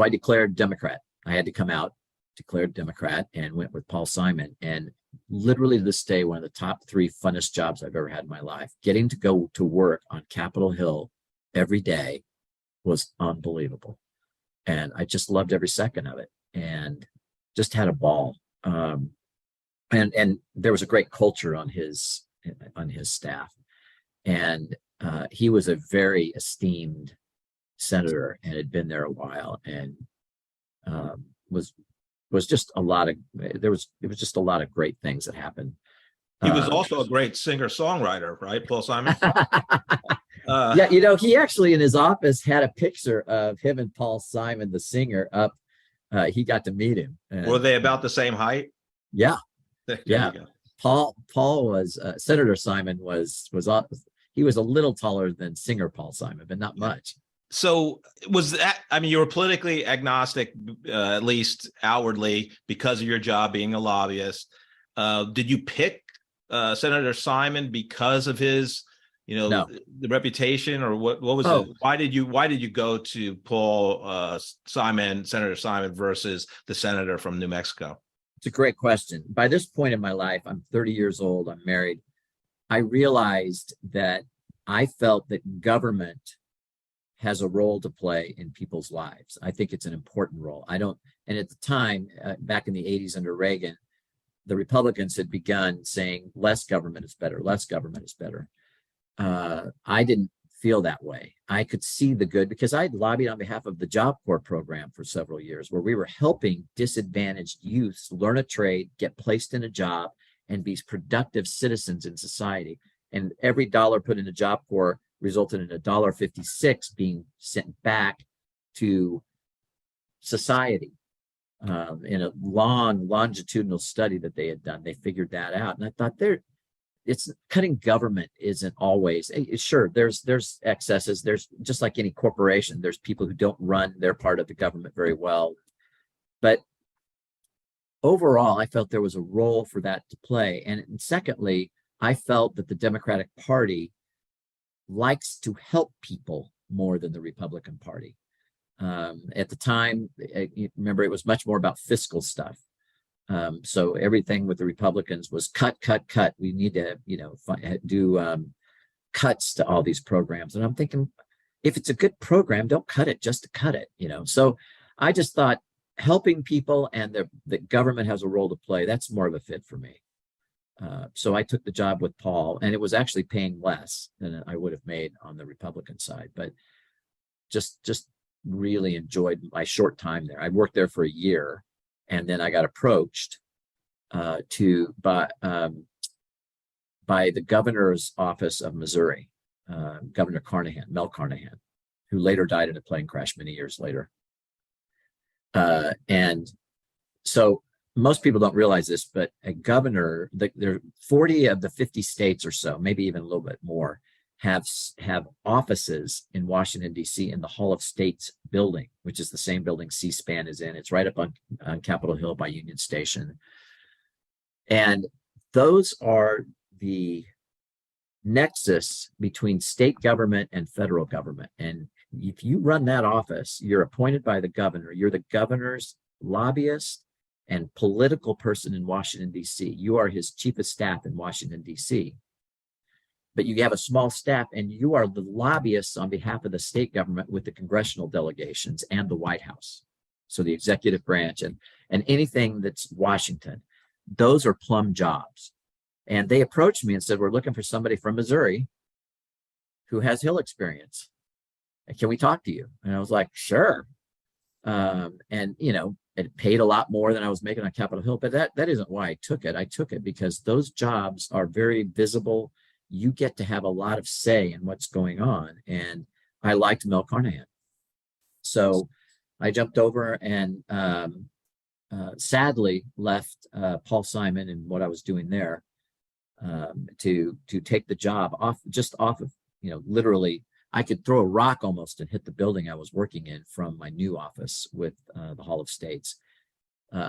I declared Democrat. I had to come out, declared Democrat, and went with Paul Simon. And literally to this day, one of the top 3 funnest jobs I've ever had in my life. Getting to go to work on Capitol Hill every day was unbelievable. And I just loved every second of it, and just had a ball. And there was a great culture on his staff. And he was a very esteemed senator and had been there a while, and was just a lot of it was just a lot of great things that happened. He was also a great singer-songwriter, right, Paul Simon? Yeah, he actually in his office had a picture of him and Paul Simon, the singer, up. He got to meet him. Were they about the same height? Yeah, yeah. Paul was Senator Simon he was a little taller than singer Paul Simon, but not much. So was that, you were politically agnostic, at least outwardly, because of your job being a lobbyist. Did you pick Senator Simon because of his, No. the reputation, or what was it? Why did you go to Paul Simon, Senator Simon, versus the senator from New Mexico? It's a great question. By this point in my life, I'm 30 years old, I'm married. I realized that I felt that government has a role to play in people's lives. I think it's an important role. And at the time, back in the 80s under Reagan, the Republicans had begun saying less government is better, less government is better. I didn't feel that way. I could see the good, because I'd lobbied on behalf of the Job Corps program for several years, where we were helping disadvantaged youths learn a trade, get placed in a job, and be productive citizens in society. And every dollar put into Job Corps resulted in $1.56 being sent back to society. In a long longitudinal study that they had done, they figured that out. And I thought it's cutting government isn't always, sure, there's excesses. There's just like any corporation, there's people who don't run their part of the government very well. But overall, I felt there was a role for that to play. And secondly, I felt that the Democratic Party likes to help people more than the Republican Party. At the time, remember, it was much more about fiscal stuff. So everything with the Republicans was cut. We need to, do cuts to all these programs. And I'm thinking, if it's a good program, don't cut it just to cut it, So I just thought helping people and the government has a role to play. That's more of a fit for me. So I took the job with Paul, and it was actually paying less than I would have made on the Republican side, but just really enjoyed my short time there. I worked there for a year, and then I got approached by the governor's office of Missouri, Governor Mel Carnahan, who later died in a plane crash many years later. And so most people don't realize this, but a governor, there are 40 of the 50 states or so, maybe even a little bit more, have offices in Washington, D.C. in the Hall of States building, which is the same building C-SPAN is in. It's right up on Capitol Hill by Union Station. And those are the nexus between state government and federal government. And if you run that office, you're appointed by the governor. You're the governor's lobbyist and political person in Washington, D.C. You are his chief of staff in Washington, D.C. But you have a small staff, and you are the lobbyists on behalf of the state government with the congressional delegations and the White House. So the executive branch and anything that's Washington, those are plum jobs. And they approached me and said, we're looking for somebody from Missouri who has Hill experience. Can we talk to you? And I was like, sure. And, it paid a lot more than I was making on Capitol Hill, but that isn't why I took it. I took it because those jobs are very visible. You get to have a lot of say in what's going on. And I liked Mel Carnahan. So I jumped over and sadly left Paul Simon and what I was doing there to take the job off of, literally, I could throw a rock almost and hit the building I was working in from my new office with the Hall of States.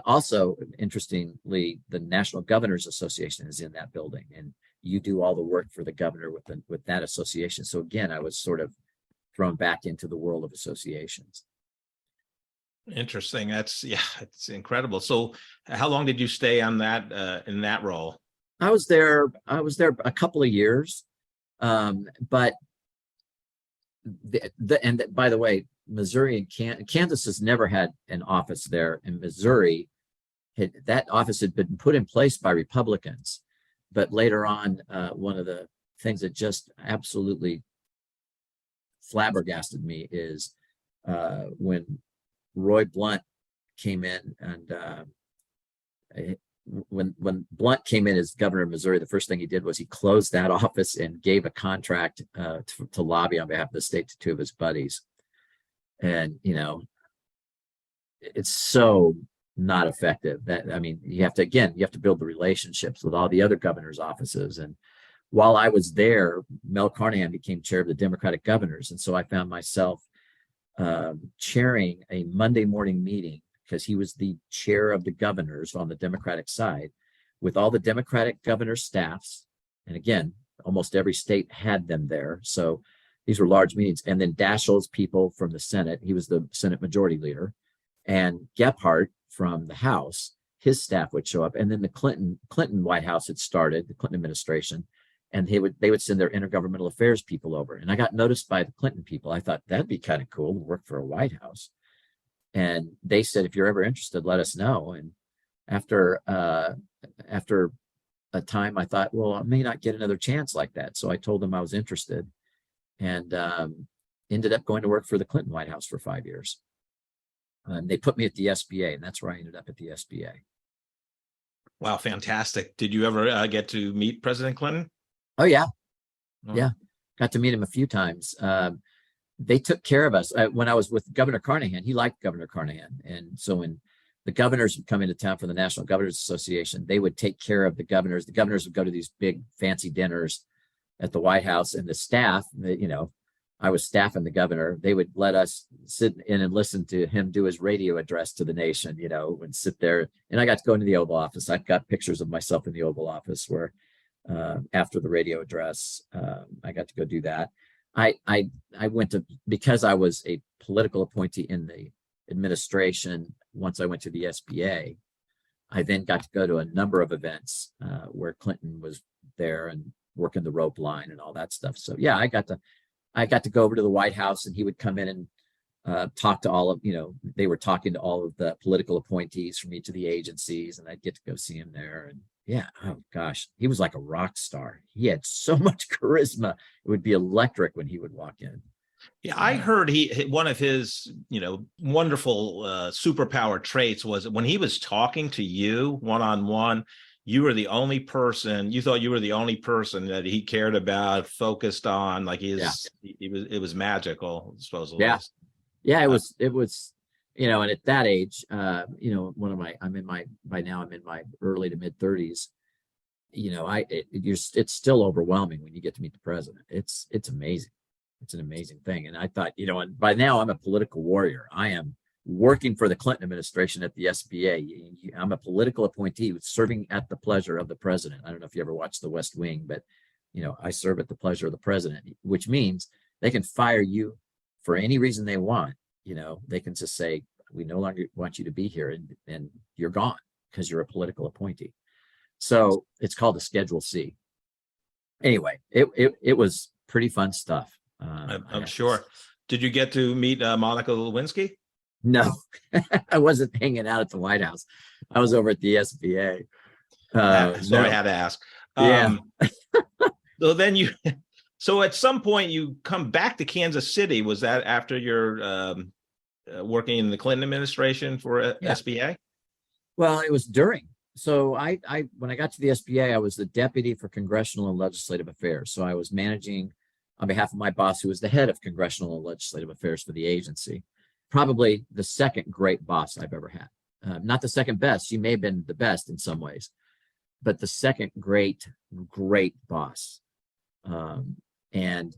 Also, interestingly, the National Governors Association is in that building, and you do all the work for the governor with that association. So again, I was sort of thrown back into the world of associations. Interesting. It's incredible. So how long did you stay on that in that role? I was there a couple of years, but and by the way, Missouri and Kansas has never had an office there. In Missouri, that office had been put in place by Republicans. But later on, one of the things that just absolutely flabbergasted me is when Roy Blunt came in, and when Blunt came in as governor of Missouri, the first thing he did was he closed that office and gave a contract to lobby on behalf of the state to two of his buddies. And, it's so not effective. You have to build the relationships with all the other governors' offices. And while I was there, Mel Carnahan became chair of the Democratic governors. And so I found myself chairing a Monday morning meeting, because he was the chair of the governors on the Democratic side, with all the Democratic governor staffs. And again, almost every state had them there. So these were large meetings. And then Daschle's people from the Senate, he was the Senate Majority Leader, and Gephardt from the House, his staff would show up. And then the Clinton White House had started, the Clinton administration, and they would send their intergovernmental affairs people over. And I got noticed by the Clinton people. I thought that'd be kind of cool to work for a White House. And they said, if you're ever interested, let us know. And after a time, I thought, well, I may not get another chance like that. So I told them I was interested, and ended up going to work for the Clinton White House for 5 years. And they put me at the SBA, and that's where I ended up at the SBA. Wow, fantastic. Did you ever get to meet President Clinton? Oh, yeah. Yeah, got to meet him a few times. They took care of us. When I was with Governor Carnahan, he liked Governor Carnahan. And so when the governors would come into town for the National Governors Association, they would take care of the governors. The governors would go to these big fancy dinners at the White House, and the staff, I was staffing the governor. They would let us sit in and listen to him do his radio address to the nation, and sit there. And I got to go into the Oval Office. I've got pictures of myself in the Oval Office where after the radio address, I got to go do that. I went to, because I was a political appointee in the administration, once I went to the SBA, I then got to go to a number of events where Clinton was there and working the rope line and all that stuff. So yeah, I got to go over to the White House, and he would come in and talk to all of, they were talking to all of the political appointees from each of the agencies, and I'd get to go see him there. And yeah, oh gosh, he was like a rock star. He had so much charisma. It would be electric when he would walk in. Yeah, I heard one of his, wonderful superpower traits was when he was talking to you one-on-one, you were the only person, you thought you were the only person that he cared about, focused on, like it was magical, supposedly. Yeah. Yeah, it was, and at that age, by now I'm in my early to mid 30s. It's still overwhelming when you get to meet the president. It's amazing. It's an amazing thing. And I thought, and by now I'm a political warrior. I am working for the Clinton administration at the SBA. I'm a political appointee serving at the pleasure of the president. I don't know if you ever watched The West Wing, but, I serve at the pleasure of the president, which means they can fire you for any reason they want. They can just say, we no longer want you to be here, and you're gone because you're a political appointee. So it's called a Schedule C. Anyway, it was pretty fun stuff. I'm sure. Did you get to meet Monica Lewinsky? No, I wasn't hanging out at the White House. I was over at the SBA. So I had to ask. Yeah. So at some point you come back to Kansas City. Was that after your working in the Clinton administration for SBA? Well, it was during. So I when I got to the SBA, I was the deputy for Congressional and Legislative Affairs. So I was managing on behalf of my boss, who was the head of Congressional and Legislative Affairs for the agency. Probably the second great boss I've ever had. Not the second best. She may have been the best in some ways, but the second great boss. And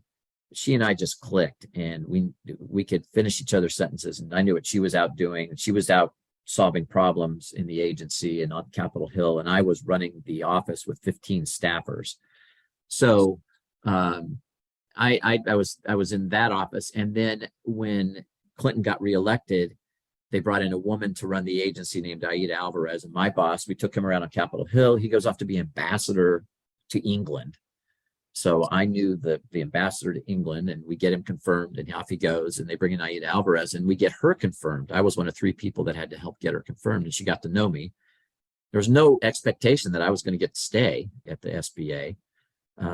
she and I just clicked, and we could finish each other's sentences. And I knew what she was out doing. And she was out solving problems in the agency and on Capitol Hill, and I was running the office with 15 staffers. So I was in that office, and then when Clinton got reelected, they brought in a woman to run the agency named Aida Alvarez, and my boss, we took him around on Capitol Hill. He goes off to be ambassador to England. So I knew the ambassador to England, and we get him confirmed, and off he goes, and they bring in Aida Alvarez, and we get her confirmed. I was one of 3 people that had to help get her confirmed, and she got to know me. There was no expectation that I was going to get to stay at the SBA.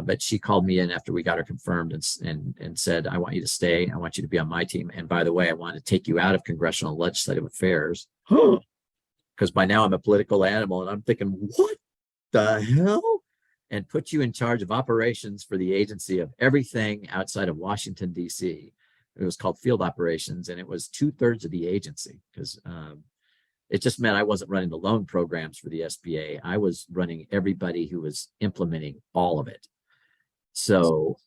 But she called me in after we got her confirmed and said, I want you to stay. I want you to be on my team. And by the way, I want to take you out of Congressional and Legislative Affairs. Because by now I'm a political animal, and I'm thinking, what the hell? And put you in charge of operations for the agency of everything outside of Washington, D.C. It was called field operations, and it was 2/3 of the agency, because it just meant I wasn't running the loan programs for the SBA. I was running everybody who was implementing all of it. So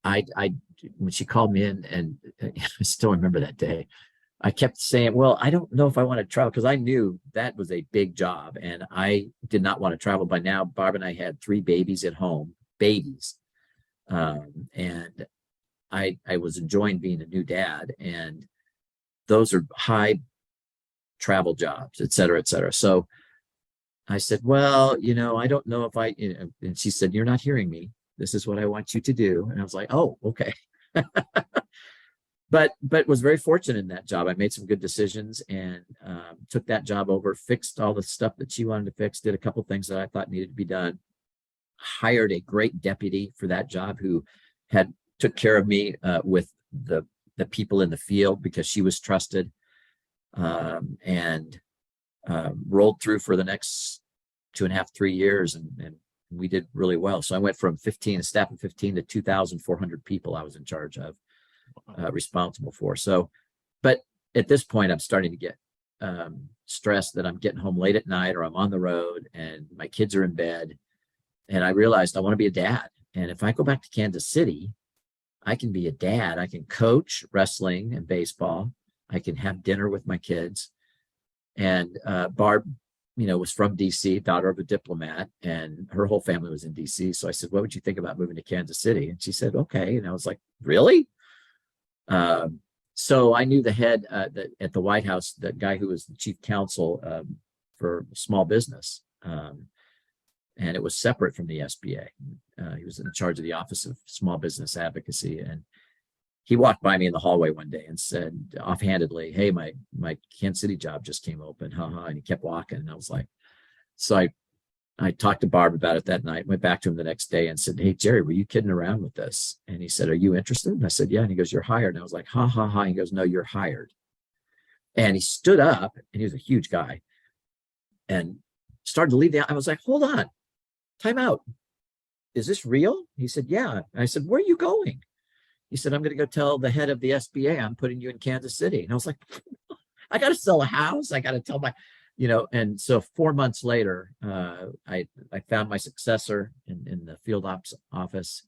when she called me in, and I still remember that day, I kept saying, well, I don't know if I want to travel, because I knew that was a big job, and I did not want to travel. By now, Barb and I had 3 babies at home, babies. And I was enjoying being a new dad, and those are high travel jobs, et cetera, et cetera. So I said, well, I don't know if and she said, you're not hearing me. This is what I want you to do. And I was like, oh, okay. but was very fortunate in that job. I made some good decisions, and took that job over, fixed all the stuff that she wanted to fix, did a couple things that I thought needed to be done, hired a great deputy for that job who took care of me with the people in the field, because she was trusted, and rolled through for the next 2.5-3 years, and we did really well. So I went from a staff of 15 to 2,400 people I was in charge of, responsible for. So, but at this point, I'm starting to get stressed that I'm getting home late at night, or I'm on the road and my kids are in bed. And I realized I want to be a dad. And if I go back to Kansas City, I can be a dad. I can coach wrestling and baseball. I can have dinner with my kids. And Barb, was from DC, daughter of a diplomat, and her whole family was in DC. So I said, what would you think about moving to Kansas City? And she said, okay. And I was like, really? So I knew the head at the White House, the guy who was the chief counsel for small business. And it was separate from the SBA. He was in charge of the Office of Small Business Advocacy. And he walked by me in the hallway one day and said offhandedly, hey, my Kansas City job just came open. And he kept walking. And I was like, so I talked to Barb about it that night, went back to him the next day and said, hey, Jerry, were you kidding around with this? And he said, are you interested? And I said, yeah. And he goes, you're hired. And I was like, ha, ha, ha. And he goes, no, you're hired. And he stood up, and he was a huge guy, and started to leave I was like, hold on, time out. Is this real? He said, yeah. And I said, where are you going? He said, I'm going to go tell the head of the SBA I'm putting you in Kansas City. And I was like, I got to sell a house. I got to tell and so 4 months later, I found my successor in the field ops office,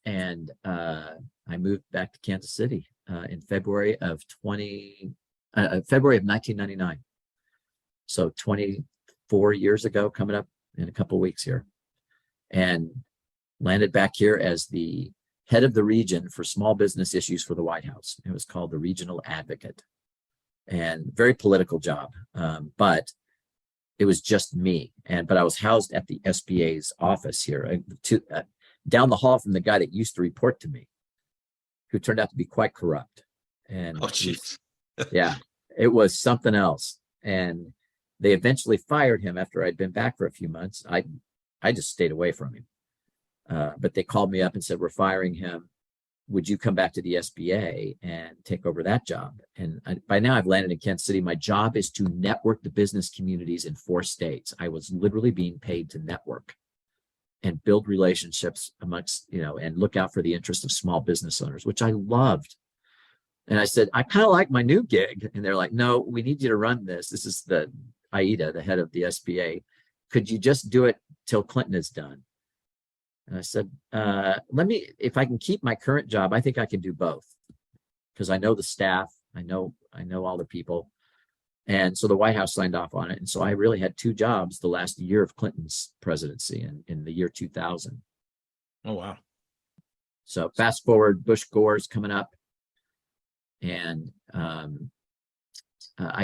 and I moved back to Kansas City in February of 1999. So 24 years ago, coming up in a couple of weeks here, and landed back here as the head of the region for small business issues for the White House. It was called the Regional Advocate, and very political job. But it was just me. But I was housed at the SBA's office here, down the hall from the guy that used to report to me, who turned out to be quite corrupt. And oh, jeez. Yeah, it was something else. And they eventually fired him after I'd been back for a few months. I just stayed away from him. But they called me up and said, we're firing him. Would you come back to the SBA and take over that job? And by now I've landed in Kansas City. My job is to network the business communities in 4 states. I was literally being paid to network and build relationships amongst, and look out for the interest of small business owners, which I loved. And I said, I kind of like my new gig. And they're like, no, we need you to run this. This is the Aida, the head of the SBA. Could you just do it till Clinton is done? And I said, if I can keep my current job, I think I can do both, because I know the staff, I know all the people. And so the White House signed off on it. And so I really had 2 jobs the last year of Clinton's presidency in the year 2000. Oh, wow. So fast forward, Bush Gore's coming up. And I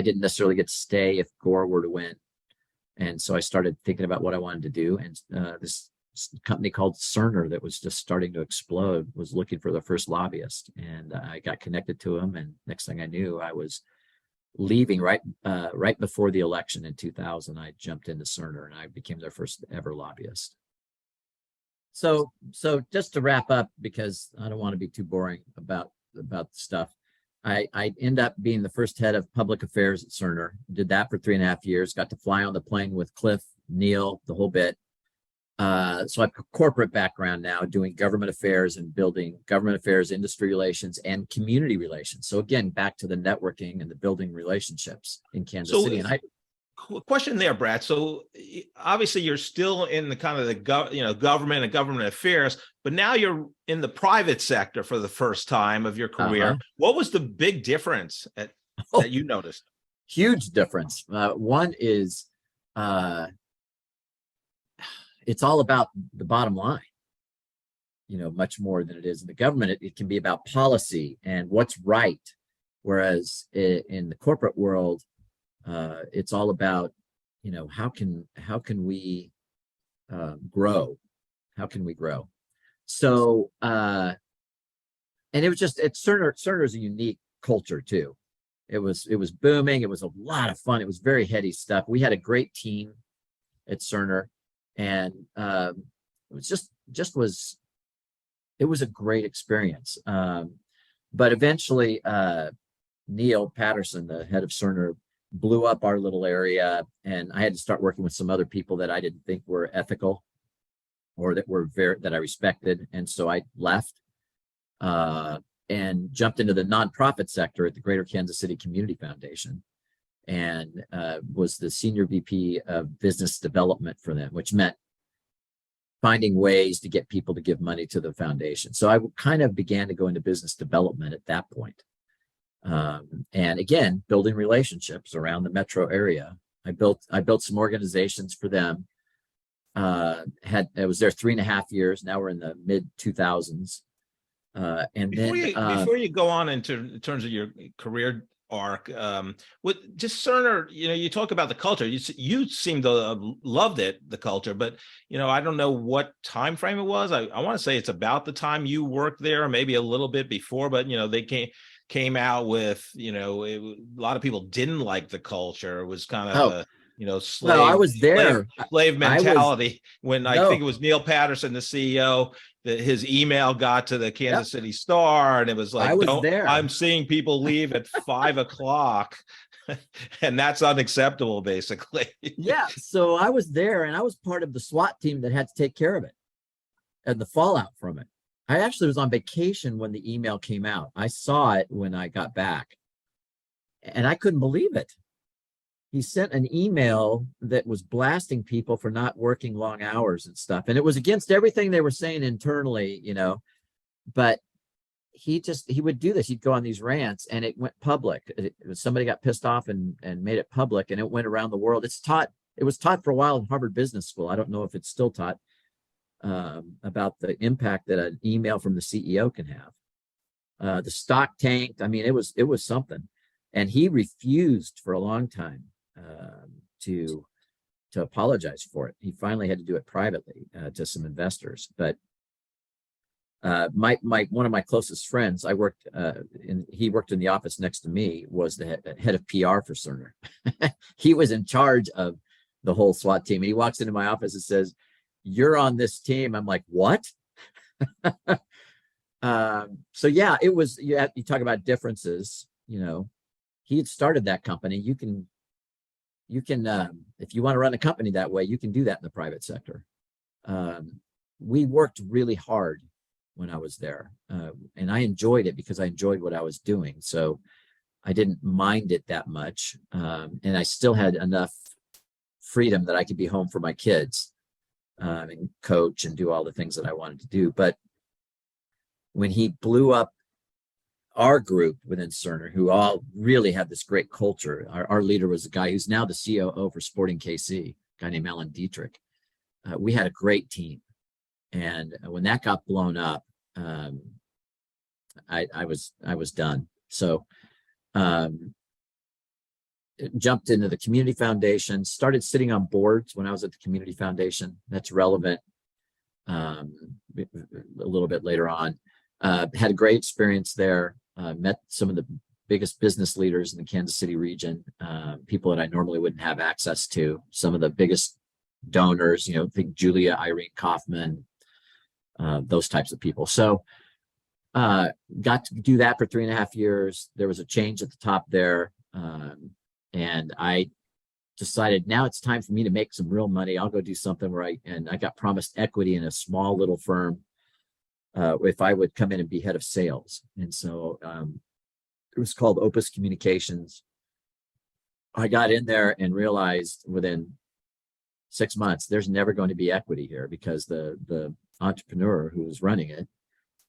didn't necessarily get to stay if Gore were to win. And so I started thinking about what I wanted to do. And this company called Cerner that was just starting to explode was looking for the first lobbyist. And I got connected to him. And next thing I knew, I was leaving right before the election in 2000. I jumped into Cerner, and I became their first ever lobbyist. So just to wrap up, because I don't want to be too boring about the stuff, I end up being the first head of public affairs at Cerner. Did that for 3.5 years. Got to fly on the plane with Cliff, Neil, the whole bit. So I have a corporate background now, doing government affairs and building government affairs, industry relations, and community relations. So again, back to the networking and the building relationships in Kansas City. And question there, Brad. So obviously you're still in the kind of the government and government affairs, but now you're in the private sector for the first time of your career. What was the big difference that you noticed? Huge difference. One is it's all about the bottom line, much more than it is in the government. It can be about policy and what's right. Whereas in the corporate world, it's all about, how can we grow? How can we grow? So, and it was just, Cerner is a unique culture too. It was booming. It was a lot of fun. It was very heady stuff. We had a great team at Cerner, and it was it was a great experience. But eventually, Neil Patterson, the head of Cerner, blew up our little area, and I had to start working with some other people that I didn't think were ethical. or that I respected. And so I left and jumped into the nonprofit sector at the Greater Kansas City Community Foundation, and was the senior VP of business development for them, which meant finding ways to get people to give money to the foundation. So I kind of began to go into business development at that point. And again, building relationships around the metro area. I built some organizations for them. I was there 3.5 years. Now we're in the mid 2000s. And before you go on in terms of your career arc, with just Cerner, you talk about the culture. You seem to have loved the culture, but I don't know what time frame it was. I want to say it's about the time you worked there, maybe a little bit before, but they came out with a lot of people didn't like the culture. It was kind of slave. No, I was there. Slave mentality. I think it was Neil Patterson, the CEO, that his email got to the Kansas City Star, and it was like, I'm seeing people leave at 5 o'clock, and that's unacceptable, basically. Yeah. So I was there, and I was part of the SWAT team that had to take care of it and the fallout from it. I actually was on vacation when the email came out. I saw it when I got back, and I couldn't believe it. He sent an email that was blasting people for not working long hours and stuff. And it was against everything they were saying internally, but he would do this. He'd go on these rants, and it went public. Somebody got pissed off and made it public, and it went around the world. It was taught for a while in Harvard Business School. I don't know if it's still taught, about the impact that an email from the CEO can have. The stock tanked. I mean, it was something. And he refused for a long time to apologize for it. He finally had to do it privately to some investors. But one of my closest friends, he worked in the office next to me, was the head of PR for Cerner. He was in charge of the whole SWAT team. And he walks into my office and says, "You're on this team." I'm like, "What?" So yeah, it was. You talk about differences. He had started that company. You can, if you want to run a company that way, you can do that in the private sector. We worked really hard when I was there, and I enjoyed it because I enjoyed what I was doing. So I didn't mind it that much, and I still had enough freedom that I could be home for my kids, and coach and do all the things that I wanted to do. But when he blew up our group within Cerner, who all really had this great culture. Our leader was a guy who's now the COO for Sporting KC, a guy named Alan Dietrich. We had a great team. And when that got blown up, I was done. So jumped into the Community Foundation, started sitting on boards when I was at the Community Foundation. That's relevant a little bit later on. Had a great experience there. Met some of the biggest business leaders in the Kansas City region, people that I normally wouldn't have access to. Some of the biggest donors, think Julia Irene Kaufman, those types of people. So got to do that for 3.5 years. There was a change at the top there. And I decided now it's time for me to make some real money. I'll go do something and I got promised equity in a small little firm if I would come in and be head of sales. And so it was called Opus Communications. I got in there and realized within 6 months, there's never going to be equity here because the entrepreneur who was running it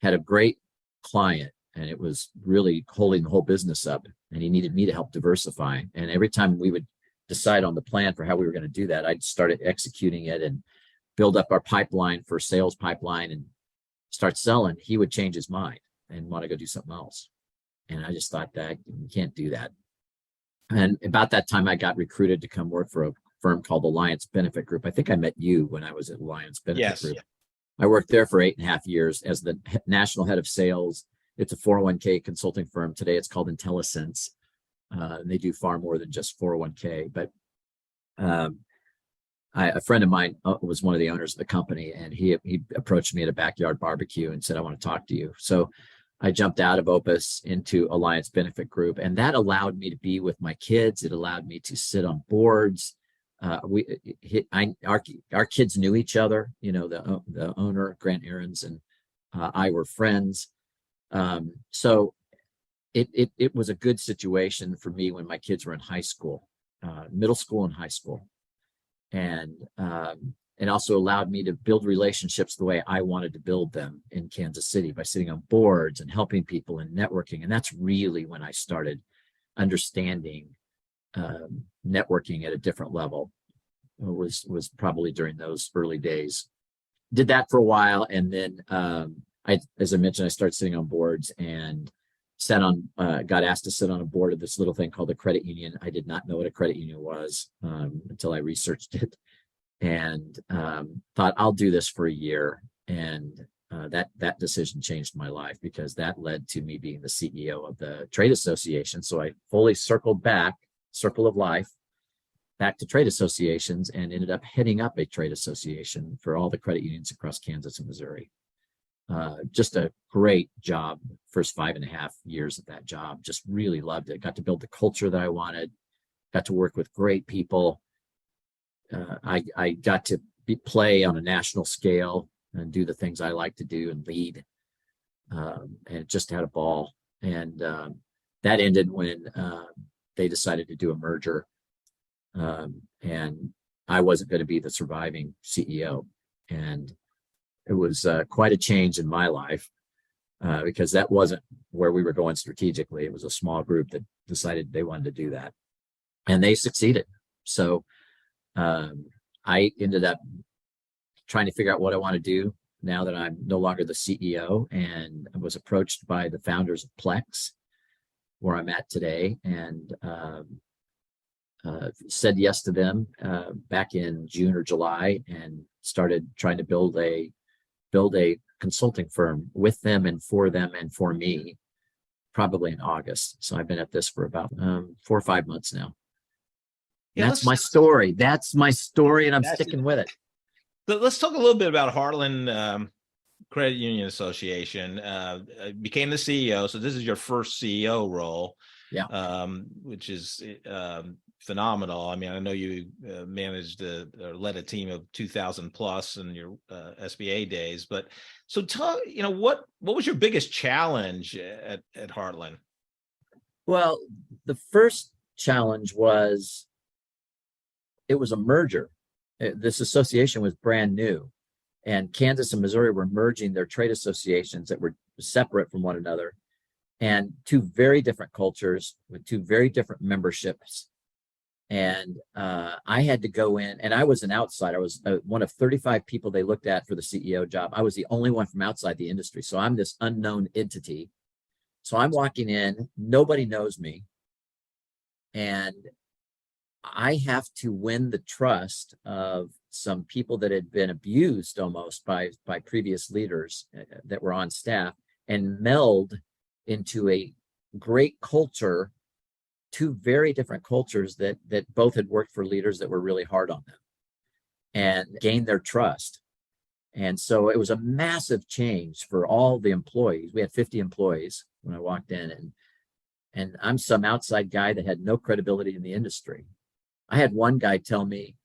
had a great client, and it was really holding the whole business up, and he needed me to help diversify. And every time we would decide on the plan for how we were going to do that, I'd started executing it and build up our pipeline for sales pipeline and start selling. He would change his mind and want to go do something else. And I just thought that you can't do that. And about that time, I got recruited to come work for a firm called Alliance Benefit Group. I think I met you when I was at Alliance Benefit Group. Yeah. I worked there for 8.5 years as the national head of sales. It's a 401k consulting firm. Today it's called IntelliSense. And they do far more than just 401k. But a friend of mine was one of the owners of the company, and he approached me at a backyard barbecue and said, "I want to talk to you." So I jumped out of Opus into Alliance Benefit Group, and that allowed me to be with my kids. It allowed me to sit on boards. Our kids knew each other. The owner, Grant Aarons, and I were friends. So it was a good situation for me when my kids were in high school, middle school and high school, and also allowed me to build relationships the way I wanted to build them in Kansas City by sitting on boards and helping people and networking. And that's really when I started understanding networking at a different level. Was probably during those early days. Did that for a while, and then as I mentioned, I started sitting on boards and got asked to sit on a board of this little thing called a credit union. I did not know what a credit union was until I researched it, and thought I'll do this for a year. And that decision changed my life, because that led to me being the CEO of the trade association. So I fully circled back, circle of life, back to trade associations, and ended up heading up a trade association for all the credit unions across Kansas and Missouri. Just a great job. First 5.5 years of that job, just really loved it. Got to build the culture that I wanted, got to work with great people. I got to play on a national scale and do the things I like to do and lead, and just had a ball. And that ended when they decided to do a merger. And I wasn't going to be the surviving CEO. And it was quite a change in my life, because that wasn't where we were going strategically. It was a small group that decided they wanted to do that, and they succeeded. So I ended up trying to figure out what I want to do now that I'm no longer the CEO, and I was approached by the founders of Plex, where I'm at today, and said yes to them back in June or July, and started trying to build a consulting firm with them and for me, probably in August. So I've been at this for about 4 or 5 months now. Yeah, that's my story. That's my story, and I'm sticking with it. Let's talk a little bit about Heartland Credit Union Association. Became the CEO, so this is your first CEO role. Yeah, which is phenomenal. I mean, I know you managed or led a team of 2,000 plus in your SBA days, but so tell, what was your biggest challenge at Heartland? Well, the first challenge was, it was a merger. This association was brand new, and Kansas and Missouri were merging their trade associations that were separate from one another, and two very different cultures with two very different memberships. And I had to go in, and I was an outsider. I was one of 35 people they looked at for the CEO job. I was the only one from outside the industry. So I'm this unknown entity. So I'm walking in, nobody knows me, and I have to win the trust of some people that had been abused almost by previous leaders that were on staff, and meld into a great culture, two very different cultures that both had worked for leaders that were really hard on them, and gain their trust. And so it was a massive change for all the employees. We had 50 employees when I walked in, and I'm some outside guy that had no credibility in the industry. I had one guy tell me,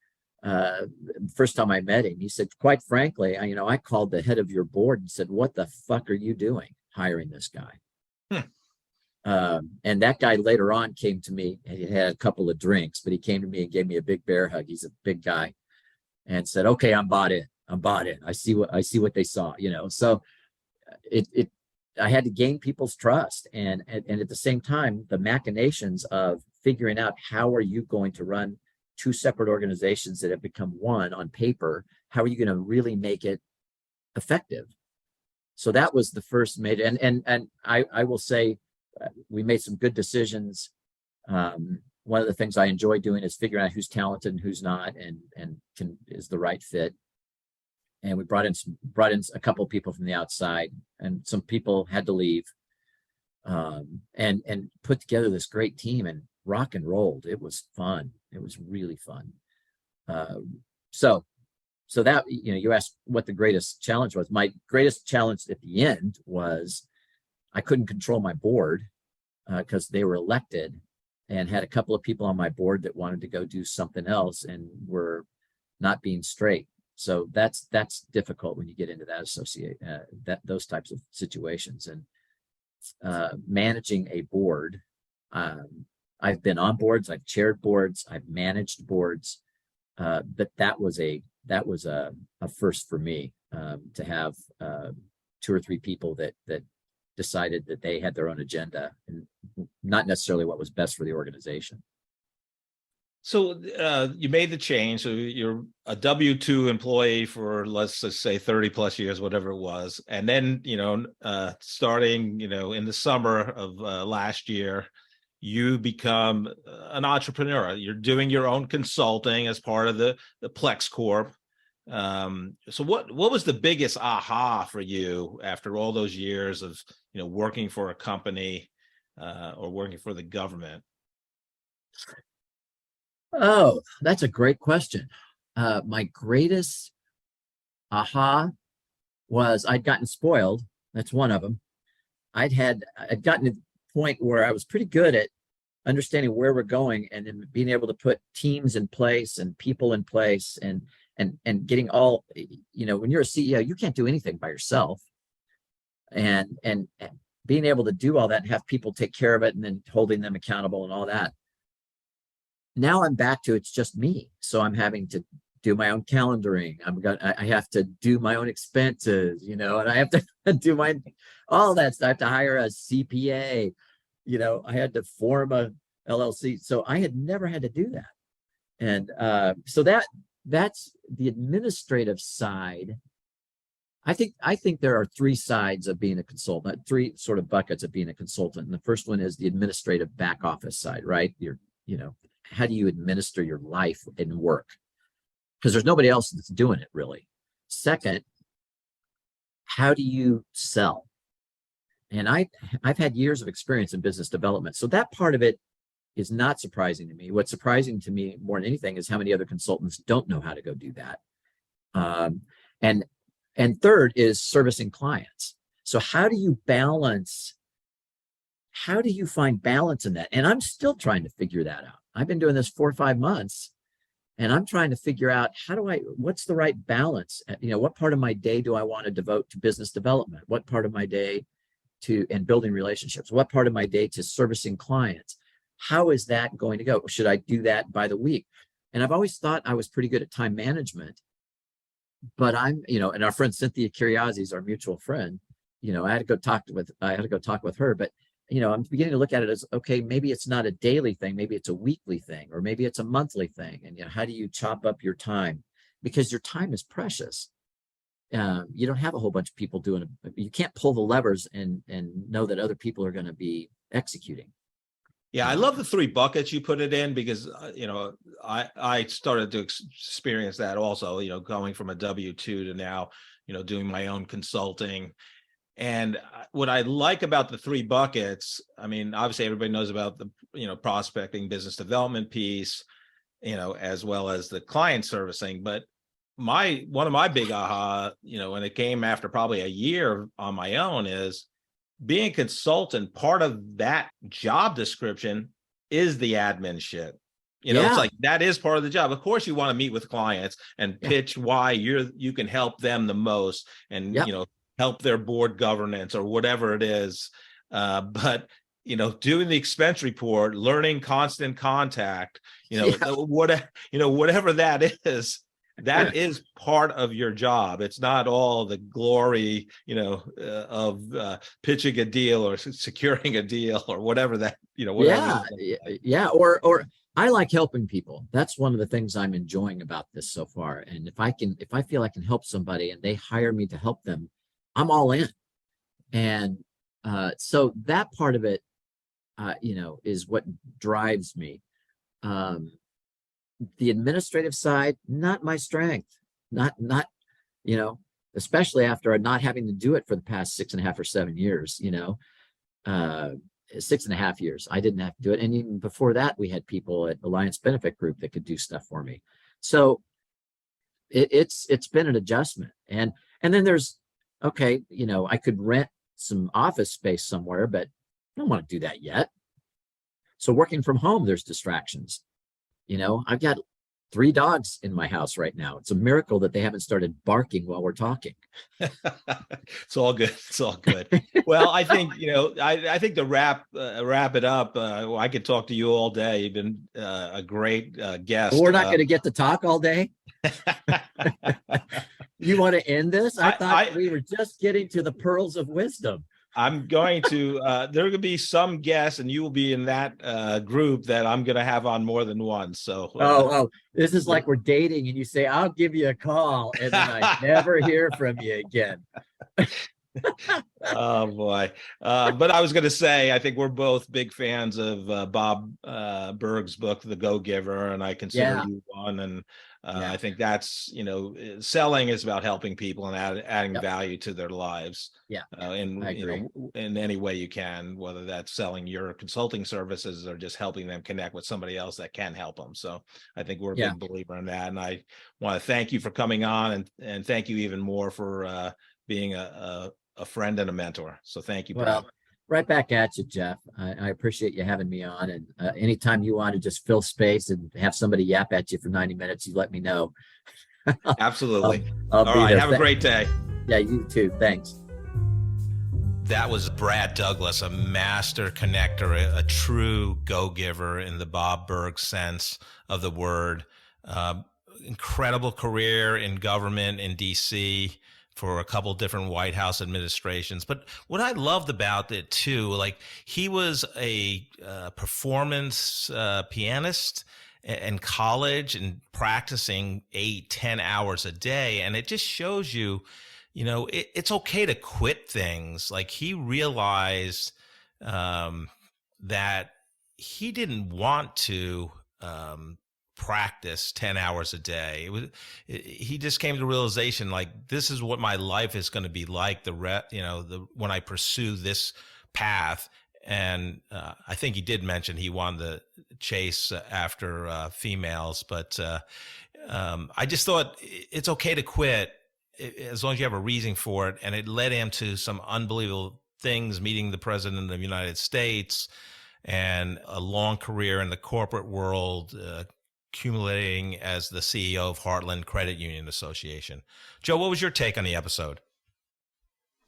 first time I met him, he said, quite frankly, I called the head of your board and said, what the fuck are you doing hiring this guy? And that guy later on came to me, and he had a couple of drinks, but he came to me and gave me a big bear hug. He's a big guy, and said, okay, I'm bought in. I see what they saw, so I had to gain people's trust, and at the same time, the machinations of figuring out how are you going to run two separate organizations that have become one on paper, how are you going to really make it effective? So that was the first major, and I will say, we made some good decisions. One of the things I enjoy doing is figuring out who's talented and who's not, and is the right fit. And we brought in a couple of people from the outside, and some people had to leave, and put together this great team and rock and rolled. It was fun. It was really fun. So that, you asked what the greatest challenge was. My greatest challenge at the end was I couldn't control my board because they were elected, and had a couple of people on my board that wanted to go do something else and were not being straight. So that's difficult when you get into those types of situations. And managing a board, I've been on boards, I've chaired boards, I've managed boards, but that was a first for me, to have 2 or 3 people that decided that they had their own agenda and not necessarily what was best for the organization. So you made the change. So you're a W-2 employee for, let's just say, 30 plus years, whatever it was. And then, starting, in the summer of last year, you become an entrepreneur. You're doing your own consulting as part of the Plex Corp. So what was the biggest aha for you after all those years of, working for a company or working for the government? Oh, that's a great question. My greatest aha was I'd gotten spoiled. That's one of them. I'd gotten to the point where I was pretty good at understanding where we're going and then being able to put teams in place and people in place and getting all, when you're a CEO, you can't do anything by yourself. And being able to do all that and have people take care of it and then holding them accountable and all that. Now I'm back to it's just me. So I'm having to do my own calendaring. I have to do my own expenses, and I have to do all that stuff. I have to hire a CPA, I had to form a LLC. So I had never had to do that. And so that's the administrative side. I think there are 3 sides of being a consultant, 3 sort of buckets of being a consultant. And the first one is the administrative back office side, right? How do you administer your life and work? Because there's nobody else that's doing it, really. Second, how do you sell? And I've had years of experience in business development. So that part of it is not surprising to me. What's surprising to me more than anything is how many other consultants don't know how to go do that. And third is servicing clients. So how do you find balance in that? And I'm still trying to figure that out. I've been doing this 4 or 5 months, and I'm trying to figure out what's the right balance? What part of my day do I want to devote to business development? What part of my day and building relationships? What part of my day to servicing clients? How is that going to go? Should I do that by the week? And I've always thought I was pretty good at time management, but and our friend Cynthia Curiazzi is our mutual friend. I had to go talk with her, but I'm beginning to look at it as, okay, maybe it's not a daily thing. Maybe it's a weekly thing, or maybe it's a monthly thing. And, how do you chop up your time? Because your time is precious. You don't have a whole bunch of people doing it. You can't pull the levers and know that other people are going to be executing. Yeah, I love the 3 buckets you put it in because, I started to experience that also, going from a W-2 to now, doing my own consulting. And what I like about the 3 buckets, obviously everybody knows about the, prospecting, business development piece, as well as the client servicing. But one of my big aha, when it came after probably a year on my own, is being a consultant. Part of that job description is the admin shit. It's like that is part of the job. Of course, you want to meet with clients and pitch why you can help them the most, and help their board governance or whatever it is. But doing the expense report, learning constant contact, whatever that is. That is part of your job. It's not all the glory, of pitching a deal or securing a deal or whatever that, whatever. Yeah. Or I like helping people. That's one of the things I'm enjoying about this so far. And if I feel I can help somebody and they hire me to help them, I'm all in. And so that part of it, is what drives me. The administrative side, not my strength, not, especially after not having to do it for the past 6.5 or 7 years, 6.5 years, I didn't have to do it. And even before that, we had people at Alliance Benefit Group that could do stuff for me. So it's been an adjustment. And then there's, okay, I could rent some office space somewhere, but I don't want to do that yet. So working from home, there's distractions. I've got 3 dogs in my house right now. It's a miracle that they haven't started barking while we're talking. It's all good. It's all good. Well, I think, I think to wrap it up, I could talk to you all day. You've been a great guest. Well, we're not going to get to talk all day. You want to end this? I thought we were just getting to the pearls of wisdom. I'm going to, there will be some guests, and you will be in that group that I'm going to have on more than once. So, this is like we're dating and you say, I'll give you a call. And then I never hear from you again. Oh, boy. But I was going to say, I think we're both big fans of Bob Berg's book, The Go-Giver, and I consider you one. And I think that's, selling is about helping people and adding value to their lives. Yeah. In any way you can, whether that's selling your consulting services or just helping them connect with somebody else that can help them. So I think we're a big believer in that. And I want to thank you for coming on, and thank you even more for being a friend and a mentor. So thank you, Brad. Well, right back at you, Jeff. I appreciate you having me on. And anytime you want to just fill space and have somebody yap at you for 90 minutes, you let me know. Absolutely. I'll All be right. there. Have a great day. Yeah, you too. Thanks. That was Brad Douglas, a master connector, a true go-giver in the Bob Berg sense of the word. Incredible career in government in D.C., for a couple different White House administrations. But what I loved about it too, like he was a performance pianist in college and practicing 8-10 hours a day. And it just shows you, it's okay to quit things. Like he realized that he didn't want to practice 10 hours a day. He just came to the realization, like, this is what my life is going to be like when I pursue this path. And I think he did mention he wanted to chase after females, but I just thought it's okay to quit as long as you have a reason for it. And it led him to some unbelievable things, meeting the president of the United States, and a long career in the corporate world, accumulating as the CEO of Heartland Credit Union Association. Joe, what was your take on the episode?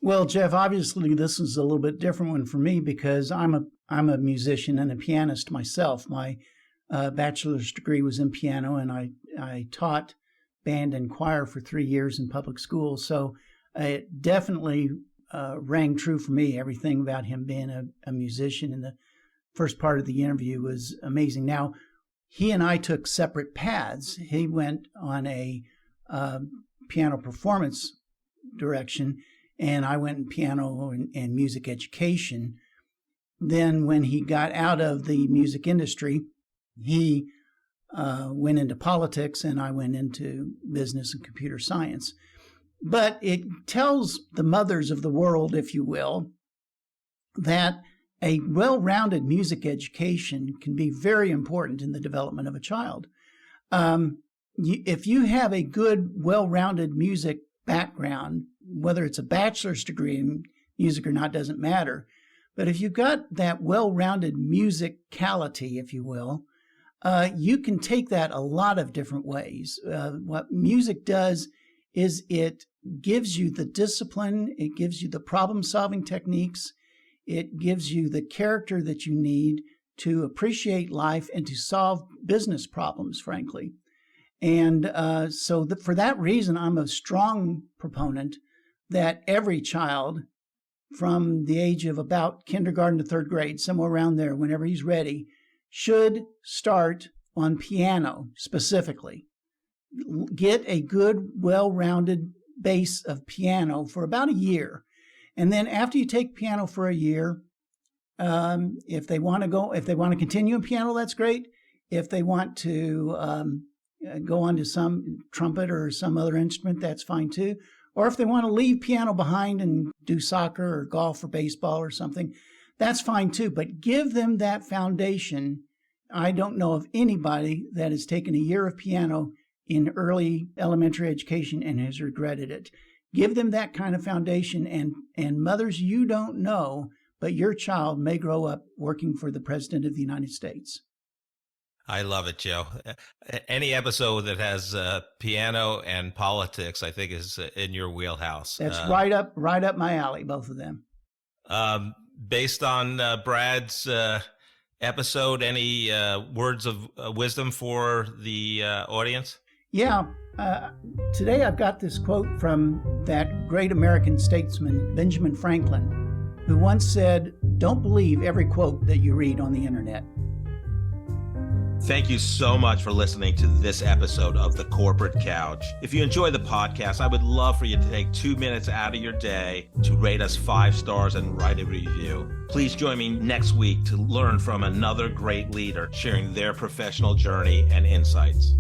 Well, Jeff, obviously this is a little bit different one for me because I'm a musician and a pianist myself. My bachelor's degree was in piano, and I taught band and choir for 3 years in public school. So it definitely rang true for me. Everything about him being a musician in the first part of the interview was amazing. Now, he and I took separate paths. He went on a piano performance direction, and I went in piano and music education. Then when he got out of the music industry, he went into politics, and I went into business and computer science. But it tells the mothers of the world, if you will, that a well-rounded music education can be very important in the development of a child. If you have a good, well-rounded music background, whether it's a bachelor's degree in music or not doesn't matter, but if you've got that well-rounded musicality, if you will, you can take that a lot of different ways. What music does is it gives you the discipline, it gives you the problem-solving techniques, it gives you the character that you need to appreciate life and to solve business problems, frankly. And for that reason, I'm a strong proponent that every child from the age of about kindergarten to third grade, somewhere around there, whenever he's ready, should start on piano specifically. Get a good, well-rounded base of piano for about a year. And then after you take piano for a year, if they want to continue in piano, that's great. If they want to go on to some trumpet or some other instrument, that's fine too. Or if they want to leave piano behind and do soccer or golf or baseball or something, that's fine too. But give them that foundation. I don't know of anybody that has taken a year of piano in early elementary education and has regretted it. Give them that kind of foundation, and mothers, you don't know, but your child may grow up working for the President of the United States. I love it, Joe. Any episode that has piano and politics, I think, is in your wheelhouse. That's right up my alley, both of them. Based on Brad's episode, any words of wisdom for the audience? Yeah. Today I've got this quote from that great American statesman, Benjamin Franklin, who once said, "Don't believe every quote that you read on the internet." Thank you so much for listening to this episode of The Corporate Couch. If you enjoy the podcast, I would love for you to take 2 minutes out of your day to rate us 5 stars and write a review. Please join me next week to learn from another great leader sharing their professional journey and insights.